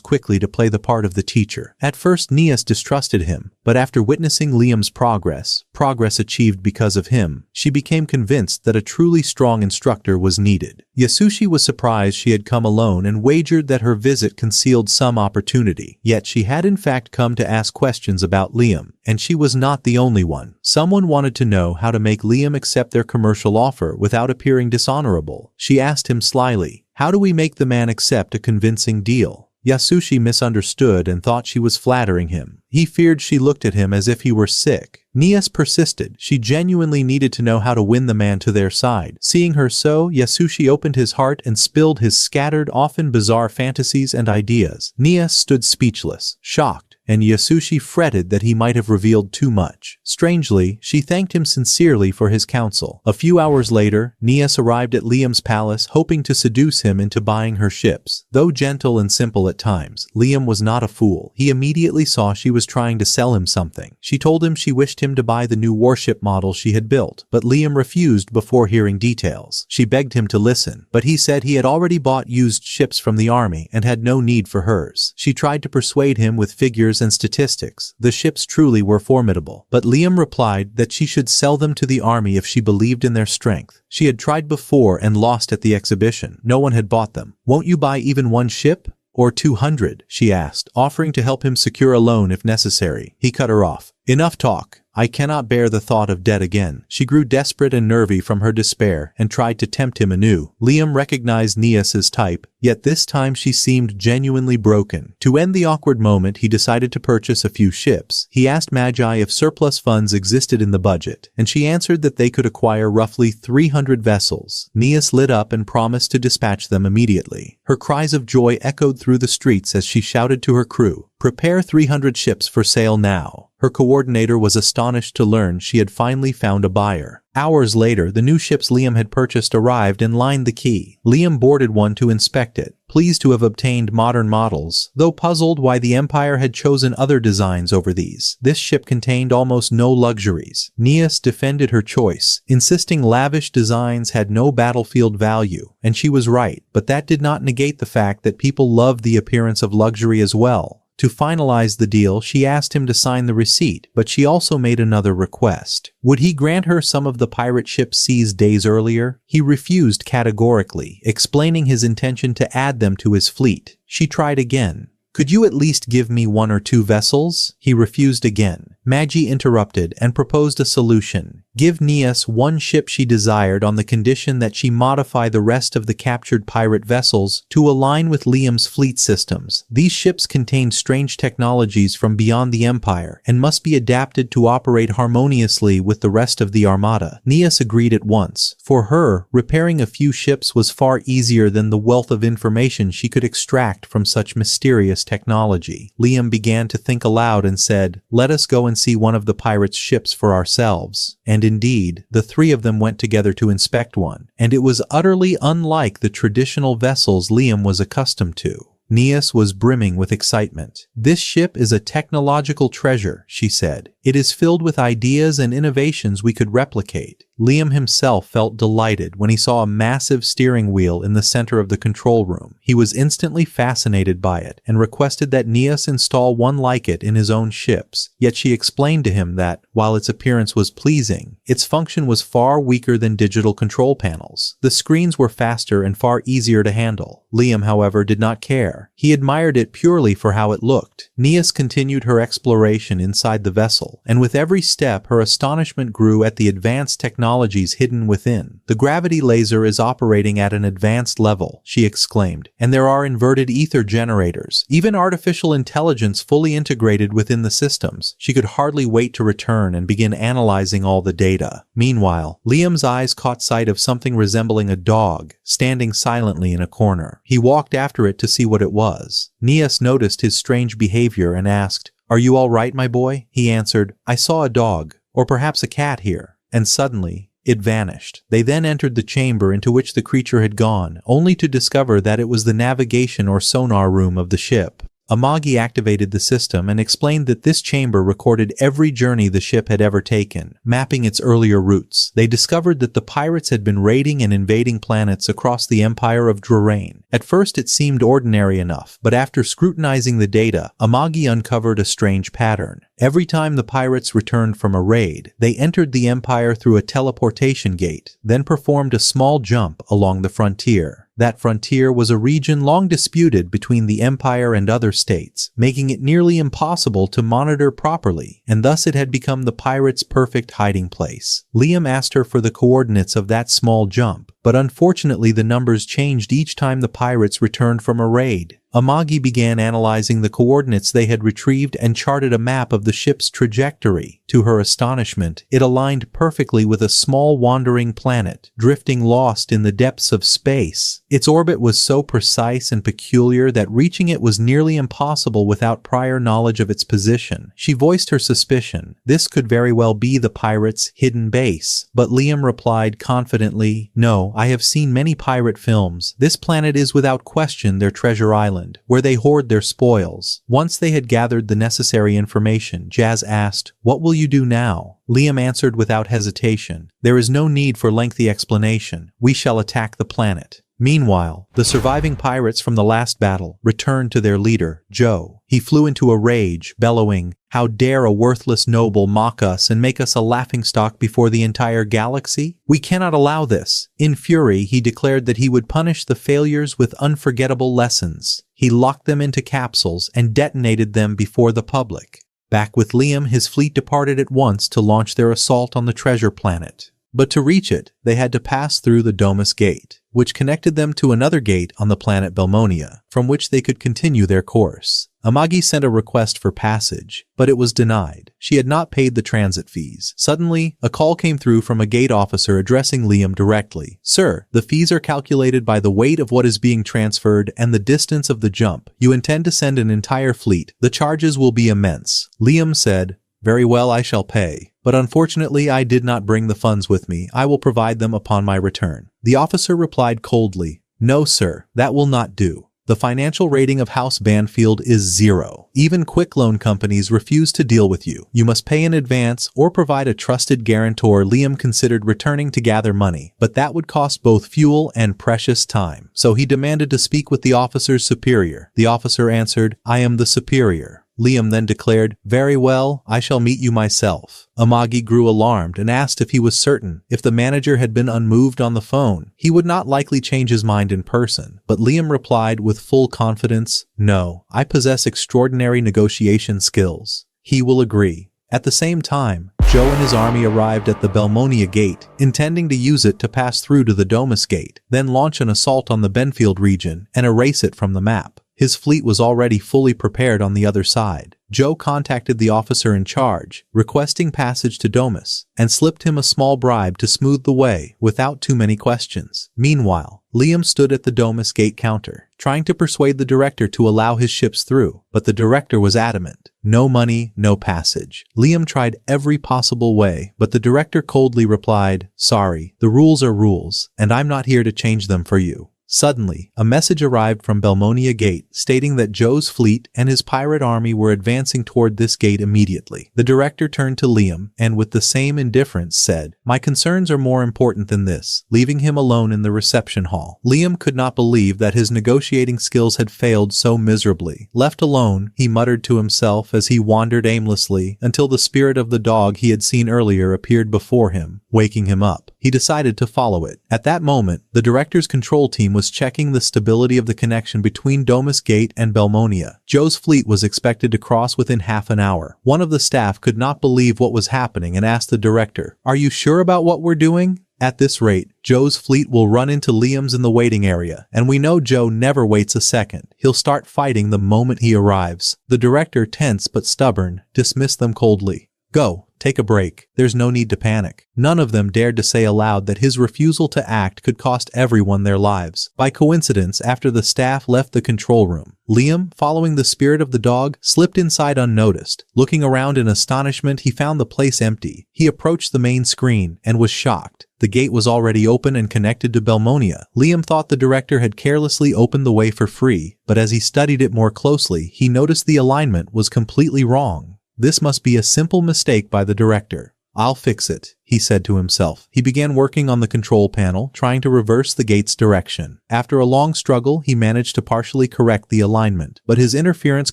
quickly to play the part of the teacher. At first Nias distrusted him, but after witnessing Liam's progress achieved because of him, she became convinced that a truly strong instructor was needed. Yasushi was surprised she had come alone and wagered that her visit concealed some opportunity. Yet she had in fact come to ask questions about Liam, and she was not the only one. Someone wanted to know how to make Liam accept their commercial offer without appearing dishonorable. She asked him slyly, How do we make the man accept a convincing deal? Yasushi misunderstood and thought she was flattering him. He feared she looked at him as if he were sick. Nias persisted. She genuinely needed to know how to win the man to their side. Seeing her so, Yasushi opened his heart and spilled his scattered, often bizarre fantasies and ideas. Nias stood speechless, shocked, and Yasushi fretted that he might have revealed too much. Strangely, she thanked him sincerely for his counsel. A few hours later, Nias arrived at Liam's palace, hoping to seduce him into buying her ships. Though gentle and simple at times, Liam was not a fool. He immediately saw she was trying to sell him something. She told him she wished him to buy the new warship model she had built, but Liam refused before hearing details. She begged him to listen, but he said he had already bought used ships from the army and had no need for hers. She tried to persuade him with figures and statistics. The ships truly were formidable, but Liam replied that she should sell them to the army if she believed in their strength. She had tried before and lost at the exhibition. No one had bought them. "Won't you buy even one ship? Or 200, she asked, offering to help him secure a loan if necessary. He cut her off. "Enough talk. I cannot bear the thought of debt again." She grew desperate and nervy from her despair and tried to tempt him anew. Liam recognized Nias's type, yet this time she seemed genuinely broken. To end the awkward moment, he decided to purchase a few ships. He asked Magi if surplus funds existed in the budget, and she answered that they could acquire roughly 300 vessels. Nias lit up and promised to dispatch them immediately. Her cries of joy echoed through the streets as she shouted to her crew, "Prepare 300 ships for sale now." Her coordinator was astonished to learn she had finally found a buyer. Hours later, the new ships Liam had purchased arrived and lined the quay. Liam boarded one to inspect it, pleased to have obtained modern models, though puzzled why the Empire had chosen other designs over these. This ship contained almost no luxuries. Nias defended her choice, insisting lavish designs had no battlefield value, and she was right, but that did not negate the fact that people loved the appearance of luxury as well. To finalize the deal, she asked him to sign the receipt, but she also made another request. Would he grant her some of the pirate ships seized days earlier? He refused categorically, explaining his intention to add them to his fleet. She tried again. "Could you at least give me 1 or 2 vessels?" He refused again. Magi interrupted and proposed a solution. Give Nias 1 ship she desired on the condition that she modify the rest of the captured pirate vessels to align with Liam's fleet systems. These ships contained strange technologies from beyond the Empire and must be adapted to operate harmoniously with the rest of the armada. Nias agreed at once. For her, repairing a few ships was far easier than the wealth of information she could extract from such mysterious technology. Liam began to think aloud and said, "Let us go and see one of the pirates' ships for ourselves." And indeed, the 3 of them went together to inspect one, and it was utterly unlike the traditional vessels Liam was accustomed to. Nias was brimming with excitement. "This ship is a technological treasure," she said. "It is filled with ideas and innovations we could replicate." Liam himself felt delighted when he saw a massive steering wheel in the center of the control room. He was instantly fascinated by it and requested that Nias install one like it in his own ships. Yet she explained to him that, while its appearance was pleasing, its function was far weaker than digital control panels. The screens were faster and far easier to handle. Liam, however, did not care. He admired it purely for how it looked. Nias continued her exploration inside the vessel, and with every step her astonishment grew at the advanced technologies hidden within. "The gravity laser is operating at an advanced level," she exclaimed, "and there are inverted ether generators, even artificial intelligence fully integrated within the systems." She could hardly wait to return and begin analyzing all the data. Meanwhile, Liam's eyes caught sight of something resembling a dog, standing silently in a corner. He walked after it to see what it was. Nias noticed his strange behavior and asked, "Are you all right, my boy?" He answered, "I saw a dog, or perhaps a cat here." And suddenly, it vanished. They then entered the chamber into which the creature had gone, only to discover that it was the navigation or sonar room of the ship. Amagi activated the system and explained that this chamber recorded every journey the ship had ever taken, mapping its earlier routes. They discovered that the pirates had been raiding and invading planets across the Empire of Drarain. At first it seemed ordinary enough, but after scrutinizing the data, Amagi uncovered a strange pattern. Every time the pirates returned from a raid, they entered the Empire through a teleportation gate, then performed a small jump along the frontier. That frontier was a region long disputed between the Empire and other states, making it nearly impossible to monitor properly, and thus it had become the pirates' perfect hiding place. Liam asked her for the coordinates of that small jump, but unfortunately the numbers changed each time the pirates returned from a raid. Amagi began analyzing the coordinates they had retrieved and charted a map of the ship's trajectory. To her astonishment, it aligned perfectly with a small wandering planet, drifting lost in the depths of space. Its orbit was so precise and peculiar that reaching it was nearly impossible without prior knowledge of its position. She voiced her suspicion. This could very well be the pirates' hidden base. But Liam replied confidently, "No, I have seen many pirate films. This planet is without question their treasure island, where they hoard their spoils." Once they had gathered the necessary information, Jazz asked, "What will you do now?" Liam answered without hesitation, "There is no need for lengthy explanation. We shall attack the planet." Meanwhile, the surviving pirates from the last battle returned to their leader, Joe. He flew into a rage, bellowing, "How dare a worthless noble mock us and make us a laughingstock before the entire galaxy? We cannot allow this." In fury, he declared that he would punish the failures with unforgettable lessons. He locked them into capsules and detonated them before the public. Back with Liam, his fleet departed at once to launch their assault on the treasure planet. But to reach it, they had to pass through the Domus Gate, which connected them to another gate on the planet Belmonia, from which they could continue their course. Amagi sent a request for passage, but it was denied. She had not paid the transit fees. Suddenly, a call came through from a gate officer addressing Liam directly. "Sir, the fees are calculated by the weight of what is being transferred and the distance of the jump. You intend to send an entire fleet. The charges will be immense." Liam said, "Very well, I shall pay. But unfortunately I did not bring the funds with me. I will provide them upon my return." The officer replied coldly, "No, sir, that will not do. The financial rating of House Banfield is 0. Even quick loan companies refuse to deal with you. You must pay in advance or provide a trusted guarantor." Liam considered returning to gather money, but that would cost both fuel and precious time. So he demanded to speak with the officer's superior. The officer answered, "I am the superior." Liam then declared, "Very well, I shall meet you myself." Amagi grew alarmed and asked if he was certain. If the manager had been unmoved on the phone, he would not likely change his mind in person. But Liam replied with full confidence, "No, I possess extraordinary negotiation skills. He will agree." At the same time, Joe and his army arrived at the Belmonia Gate, intending to use it to pass through to the Domus Gate, then launch an assault on the Benfield region and erase it from the map. His fleet was already fully prepared on the other side. Joe contacted the officer in charge, requesting passage to Domus, and slipped him a small bribe to smooth the way without too many questions. Meanwhile, Liam stood at the Domus Gate counter, trying to persuade the director to allow his ships through, but the director was adamant. No money, no passage. Liam tried every possible way, but the director coldly replied, "Sorry, the rules are rules, and I'm not here to change them for you." Suddenly, a message arrived from Belmonia Gate stating that Joe's fleet and his pirate army were advancing toward this gate immediately. The director turned to Liam and with the same indifference said, "My concerns are more important than this," leaving him alone in the reception hall. Liam could not believe that his negotiating skills had failed so miserably. Left alone, he muttered to himself as he wandered aimlessly until the spirit of the dog he had seen earlier appeared before him, waking him up. He decided to follow it. At that moment, the director's control team was checking the stability of the connection between Domus Gate and Belmonia. Joe's fleet was expected to cross within half an hour. One of the staff could not believe what was happening and asked the director, "Are you sure about what we're doing? At this rate, Joe's fleet will run into Liam's in the waiting area, and we know Joe never waits a second. He'll start fighting the moment he arrives." The director, tense but stubborn, dismissed them coldly. "Go. Take a break. There's no need to panic." None of them dared to say aloud that his refusal to act could cost everyone their lives. By coincidence, after the staff left the control room, Liam, following the spirit of the dog, slipped inside unnoticed. Looking around in astonishment, he found the place empty. He approached the main screen and was shocked. The gate was already open and connected to Belmonia. Liam thought the director had carelessly opened the way for free, but as he studied it more closely, he noticed the alignment was completely wrong. This must be a simple mistake by the director. "I'll fix it," he said to himself. He began working on the control panel, trying to reverse the gate's direction. After a long struggle, he managed to partially correct the alignment, but his interference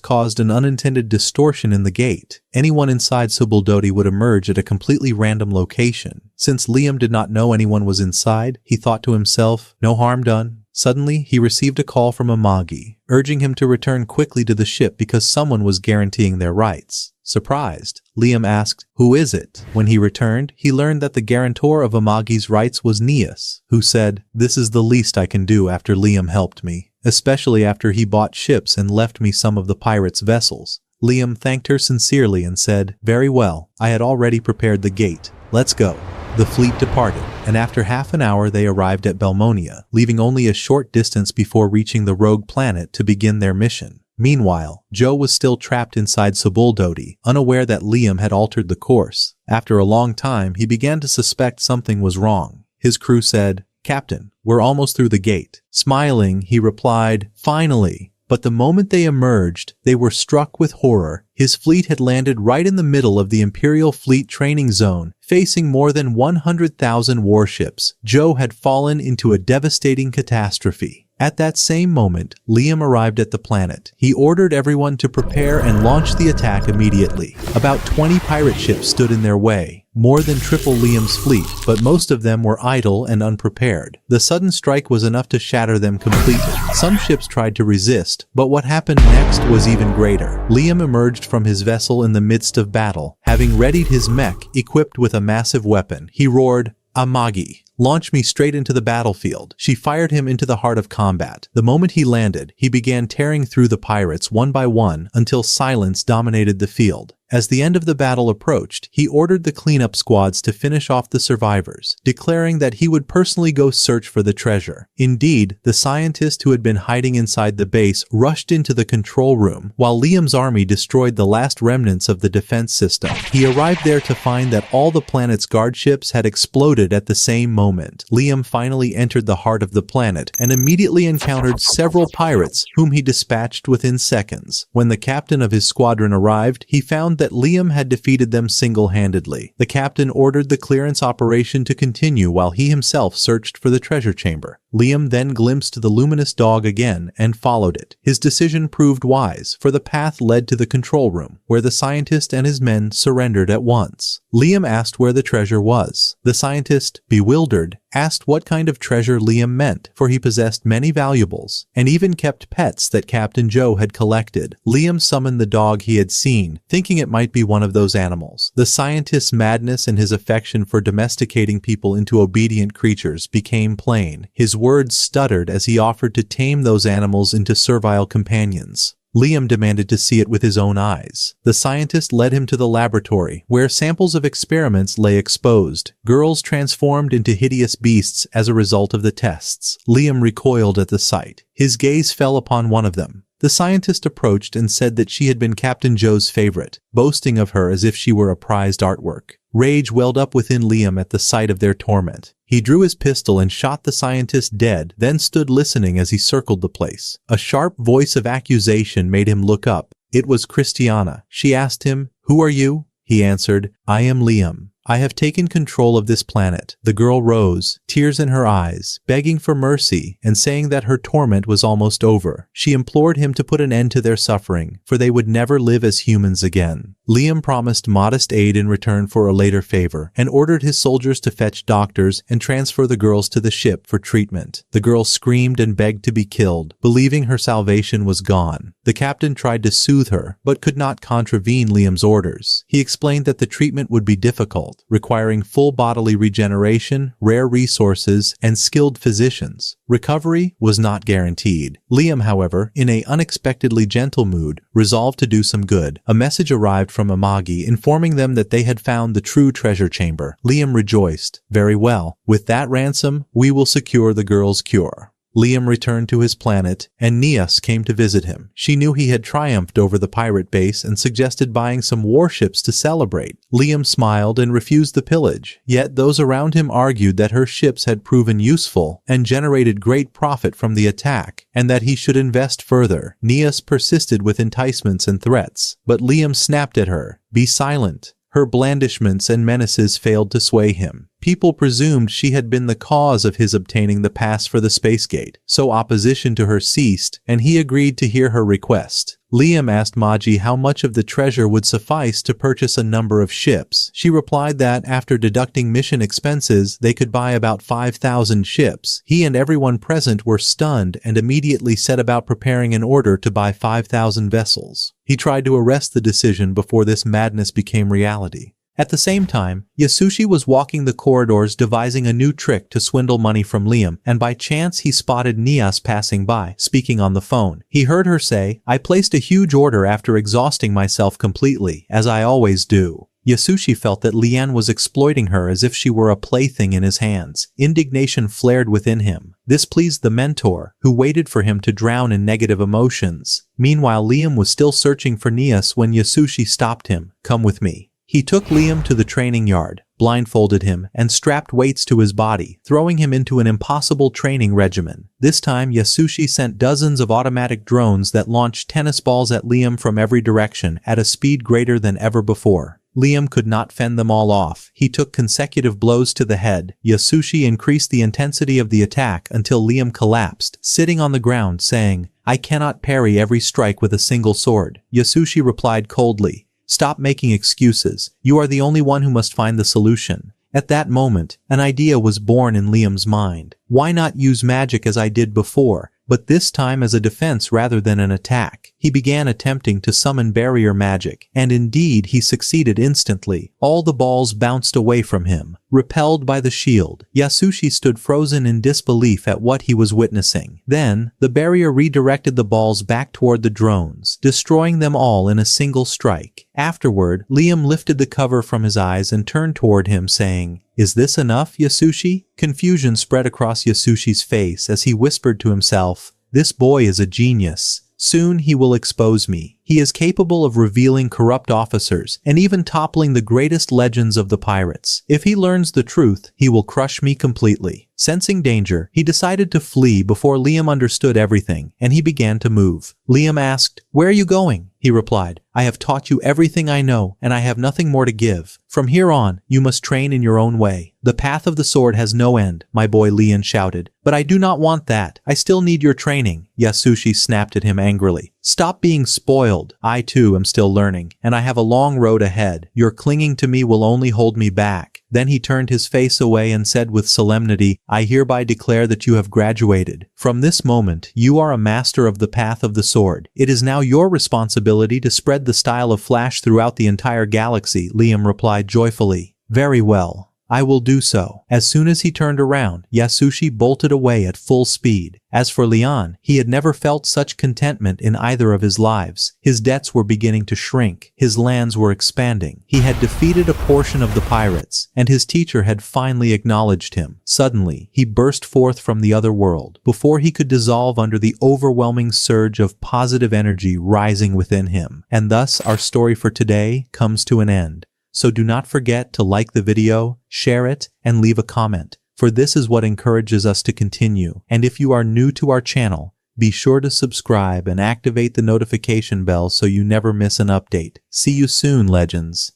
caused an unintended distortion in the gate. Anyone inside Subuldodi would emerge at a completely random location. Since Liam did not know anyone was inside, he thought to himself, "No harm done." Suddenly, he received a call from Amagi, urging him to return quickly to the ship because someone was guaranteeing their rights. Surprised, Liam asked, "Who is it?" When he returned, he learned that the guarantor of Amagi's rights was Neas, who said, "This is the least I can do after Liam helped me, especially after he bought ships and left me some of the pirates' vessels." Liam thanked her sincerely and said, "Very well, I had already prepared the gate. Let's go." The fleet departed, and after half an hour they arrived at Belmonia, leaving only a short distance before reaching the rogue planet to begin their mission. Meanwhile, Joe was still trapped inside Subuldodi, unaware that Liam had altered the course. After a long time, he began to suspect something was wrong. His crew said, "Captain, we're almost through the gate." Smiling, he replied, "Finally." But the moment they emerged, they were struck with horror. His fleet had landed right in the middle of the Imperial Fleet training zone, facing more than 100,000 warships. Joe had fallen into a devastating catastrophe. At that same moment, Liam arrived at the planet. He ordered everyone to prepare and launch the attack immediately. About 20 pirate ships stood in their way, more than triple Liam's fleet, but most of them were idle and unprepared. The sudden strike was enough to shatter them completely. Some ships tried to resist, but what happened next was even greater. Liam emerged from his vessel in the midst of battle, having readied his mech, equipped with a massive weapon. He roared, "Amagi, launch me straight into the battlefield." She fired him into the heart of combat. The moment he landed, he began tearing through the pirates one by one until silence dominated the field. As the end of the battle approached, he ordered the cleanup squads to finish off the survivors, declaring that he would personally go search for the treasure. Indeed, the scientist who had been hiding inside the base rushed into the control room, while Liam's army destroyed the last remnants of the defense system. He arrived there to find that all the planet's guard ships had exploded at the same moment. Liam finally entered the heart of the planet and immediately encountered several pirates, whom he dispatched within seconds. When the captain of his squadron arrived, he found that Liam had defeated them single-handedly. The captain ordered the clearance operation to continue while he himself searched for the treasure chamber. Liam then glimpsed the luminous dog again and followed it. His decision proved wise, for the path led to the control room, where the scientist and his men surrendered at once. Liam asked where the treasure was. The scientist, bewildered, asked what kind of treasure Liam meant, for he possessed many valuables, and even kept pets that Captain Joe had collected. Liam summoned the dog he had seen, thinking it might be one of those animals. The scientist's madness and his affection for domesticating people into obedient creatures became plain. His words stuttered as he offered to tame those animals into servile companions. Liam demanded to see it with his own eyes. The scientist led him to the laboratory, where samples of experiments lay exposed. Girls transformed into hideous beasts as a result of the tests. Liam recoiled at the sight. His gaze fell upon one of them. The scientist approached and said that she had been Captain Joe's favorite, boasting of her as if she were a prized artwork. Rage welled up within Liam at the sight of their torment. He drew his pistol and shot the scientist dead, then stood listening as he circled the place. A sharp voice of accusation made him look up. It was Christiana. She asked him, "Who are you?" He answered, "I am Liam. I have taken control of this planet." The girl rose, tears in her eyes, begging for mercy and saying that her torment was almost over. She implored him to put an end to their suffering, for they would never live as humans again. Liam promised modest aid in return for a later favor, and ordered his soldiers to fetch doctors and transfer the girls to the ship for treatment. The girl screamed and begged to be killed, believing her salvation was gone. The captain tried to soothe her, but could not contravene Liam's orders. He explained that the treatment would be difficult, requiring full bodily regeneration, rare resources, and skilled physicians. Recovery was not guaranteed. Liam, however, in an unexpectedly gentle mood, resolved to do some good. A message arrived from Amagi informing them that they had found the true treasure chamber. Liam rejoiced. "Very well. With that ransom, we will secure the girl's cure." Liam returned to his planet, and Neas came to visit him. She knew he had triumphed over the pirate base and suggested buying some warships to celebrate. Liam smiled and refused the pillage, yet those around him argued that her ships had proven useful and generated great profit from the attack, and that he should invest further. Neas persisted with enticements and threats, but Liam snapped at her, "Be silent." Her blandishments and menaces failed to sway him. People presumed she had been the cause of his obtaining the pass for the space gate, so opposition to her ceased, and he agreed to hear her request. Liam asked Maji how much of the treasure would suffice to purchase a number of ships. She replied that after deducting mission expenses, they could buy about 5,000 ships. He and everyone present were stunned and immediately set about preparing an order to buy 5,000 vessels. He tried to arrest the decision before this madness became reality. At the same time, Yasushi was walking the corridors devising a new trick to swindle money from Liam, and by chance he spotted Nias passing by, speaking on the phone. He heard her say, "I placed a huge order after exhausting myself completely, as I always do." Yasushi felt that Lian was exploiting her as if she were a plaything in his hands. Indignation flared within him. This pleased the mentor, who waited for him to drown in negative emotions. Meanwhile, Liam was still searching for Nias when Yasushi stopped him. "Come with me." He took Liam to the training yard, blindfolded him, and strapped weights to his body, throwing him into an impossible training regimen. This time, Yasushi sent dozens of automatic drones that launched tennis balls at Liam from every direction at a speed greater than ever before. Liam could not fend them all off. He took consecutive blows to the head. Yasushi increased the intensity of the attack until Liam collapsed, sitting on the ground saying, "I cannot parry every strike with a single sword." Yasushi replied coldly, "Stop making excuses. You are the only one who must find the solution." At that moment, an idea was born in Liam's mind. Why not use magic as I did before, but this time as a defense rather than an attack? He began attempting to summon barrier magic, and indeed he succeeded instantly. All the balls bounced away from him. Repelled by the shield, Yasushi stood frozen in disbelief at what he was witnessing. Then, the barrier redirected the balls back toward the drones, destroying them all in a single strike. Afterward, Liam lifted the cover from his eyes and turned toward him saying, "Is this enough, Yasushi?" Confusion spread across Yasushi's face as he whispered to himself, "This boy is a genius. Soon he will expose me. He is capable of revealing corrupt officers and even toppling the greatest legends of the pirates. If he learns the truth, he will crush me completely." Sensing danger, he decided to flee before Liam understood everything, and he began to move. Liam asked, "Where are you going?" He replied, "I have taught you everything I know, and I have nothing more to give. From here on, you must train in your own way. The path of the sword has no end," my boy Liam shouted. "But I do not want that. I still need your training." Yasushi snapped at him angrily. "Stop being spoiled. I too am still learning, and I have a long road ahead. Your clinging to me will only hold me back." Then he turned his face away and said with solemnity, "I hereby declare that you have graduated. From this moment, you are a master of the path of the sword. It is now your responsibility to spread the style of Flash throughout the entire galaxy." Liam replied joyfully, "Very well. I will do so." As soon as he turned around, Yasushi bolted away at full speed. As for Leon, he had never felt such contentment in either of his lives. His debts were beginning to shrink. His lands were expanding. He had defeated a portion of the pirates, and his teacher had finally acknowledged him. Suddenly, he burst forth from the other world, before he could dissolve under the overwhelming surge of positive energy rising within him. And thus, our story for today comes to an end. So do not forget to like the video, share it, and leave a comment, for this is what encourages us to continue. And if you are new to our channel, be sure to subscribe and activate the notification bell so you never miss an update. See you soon, legends.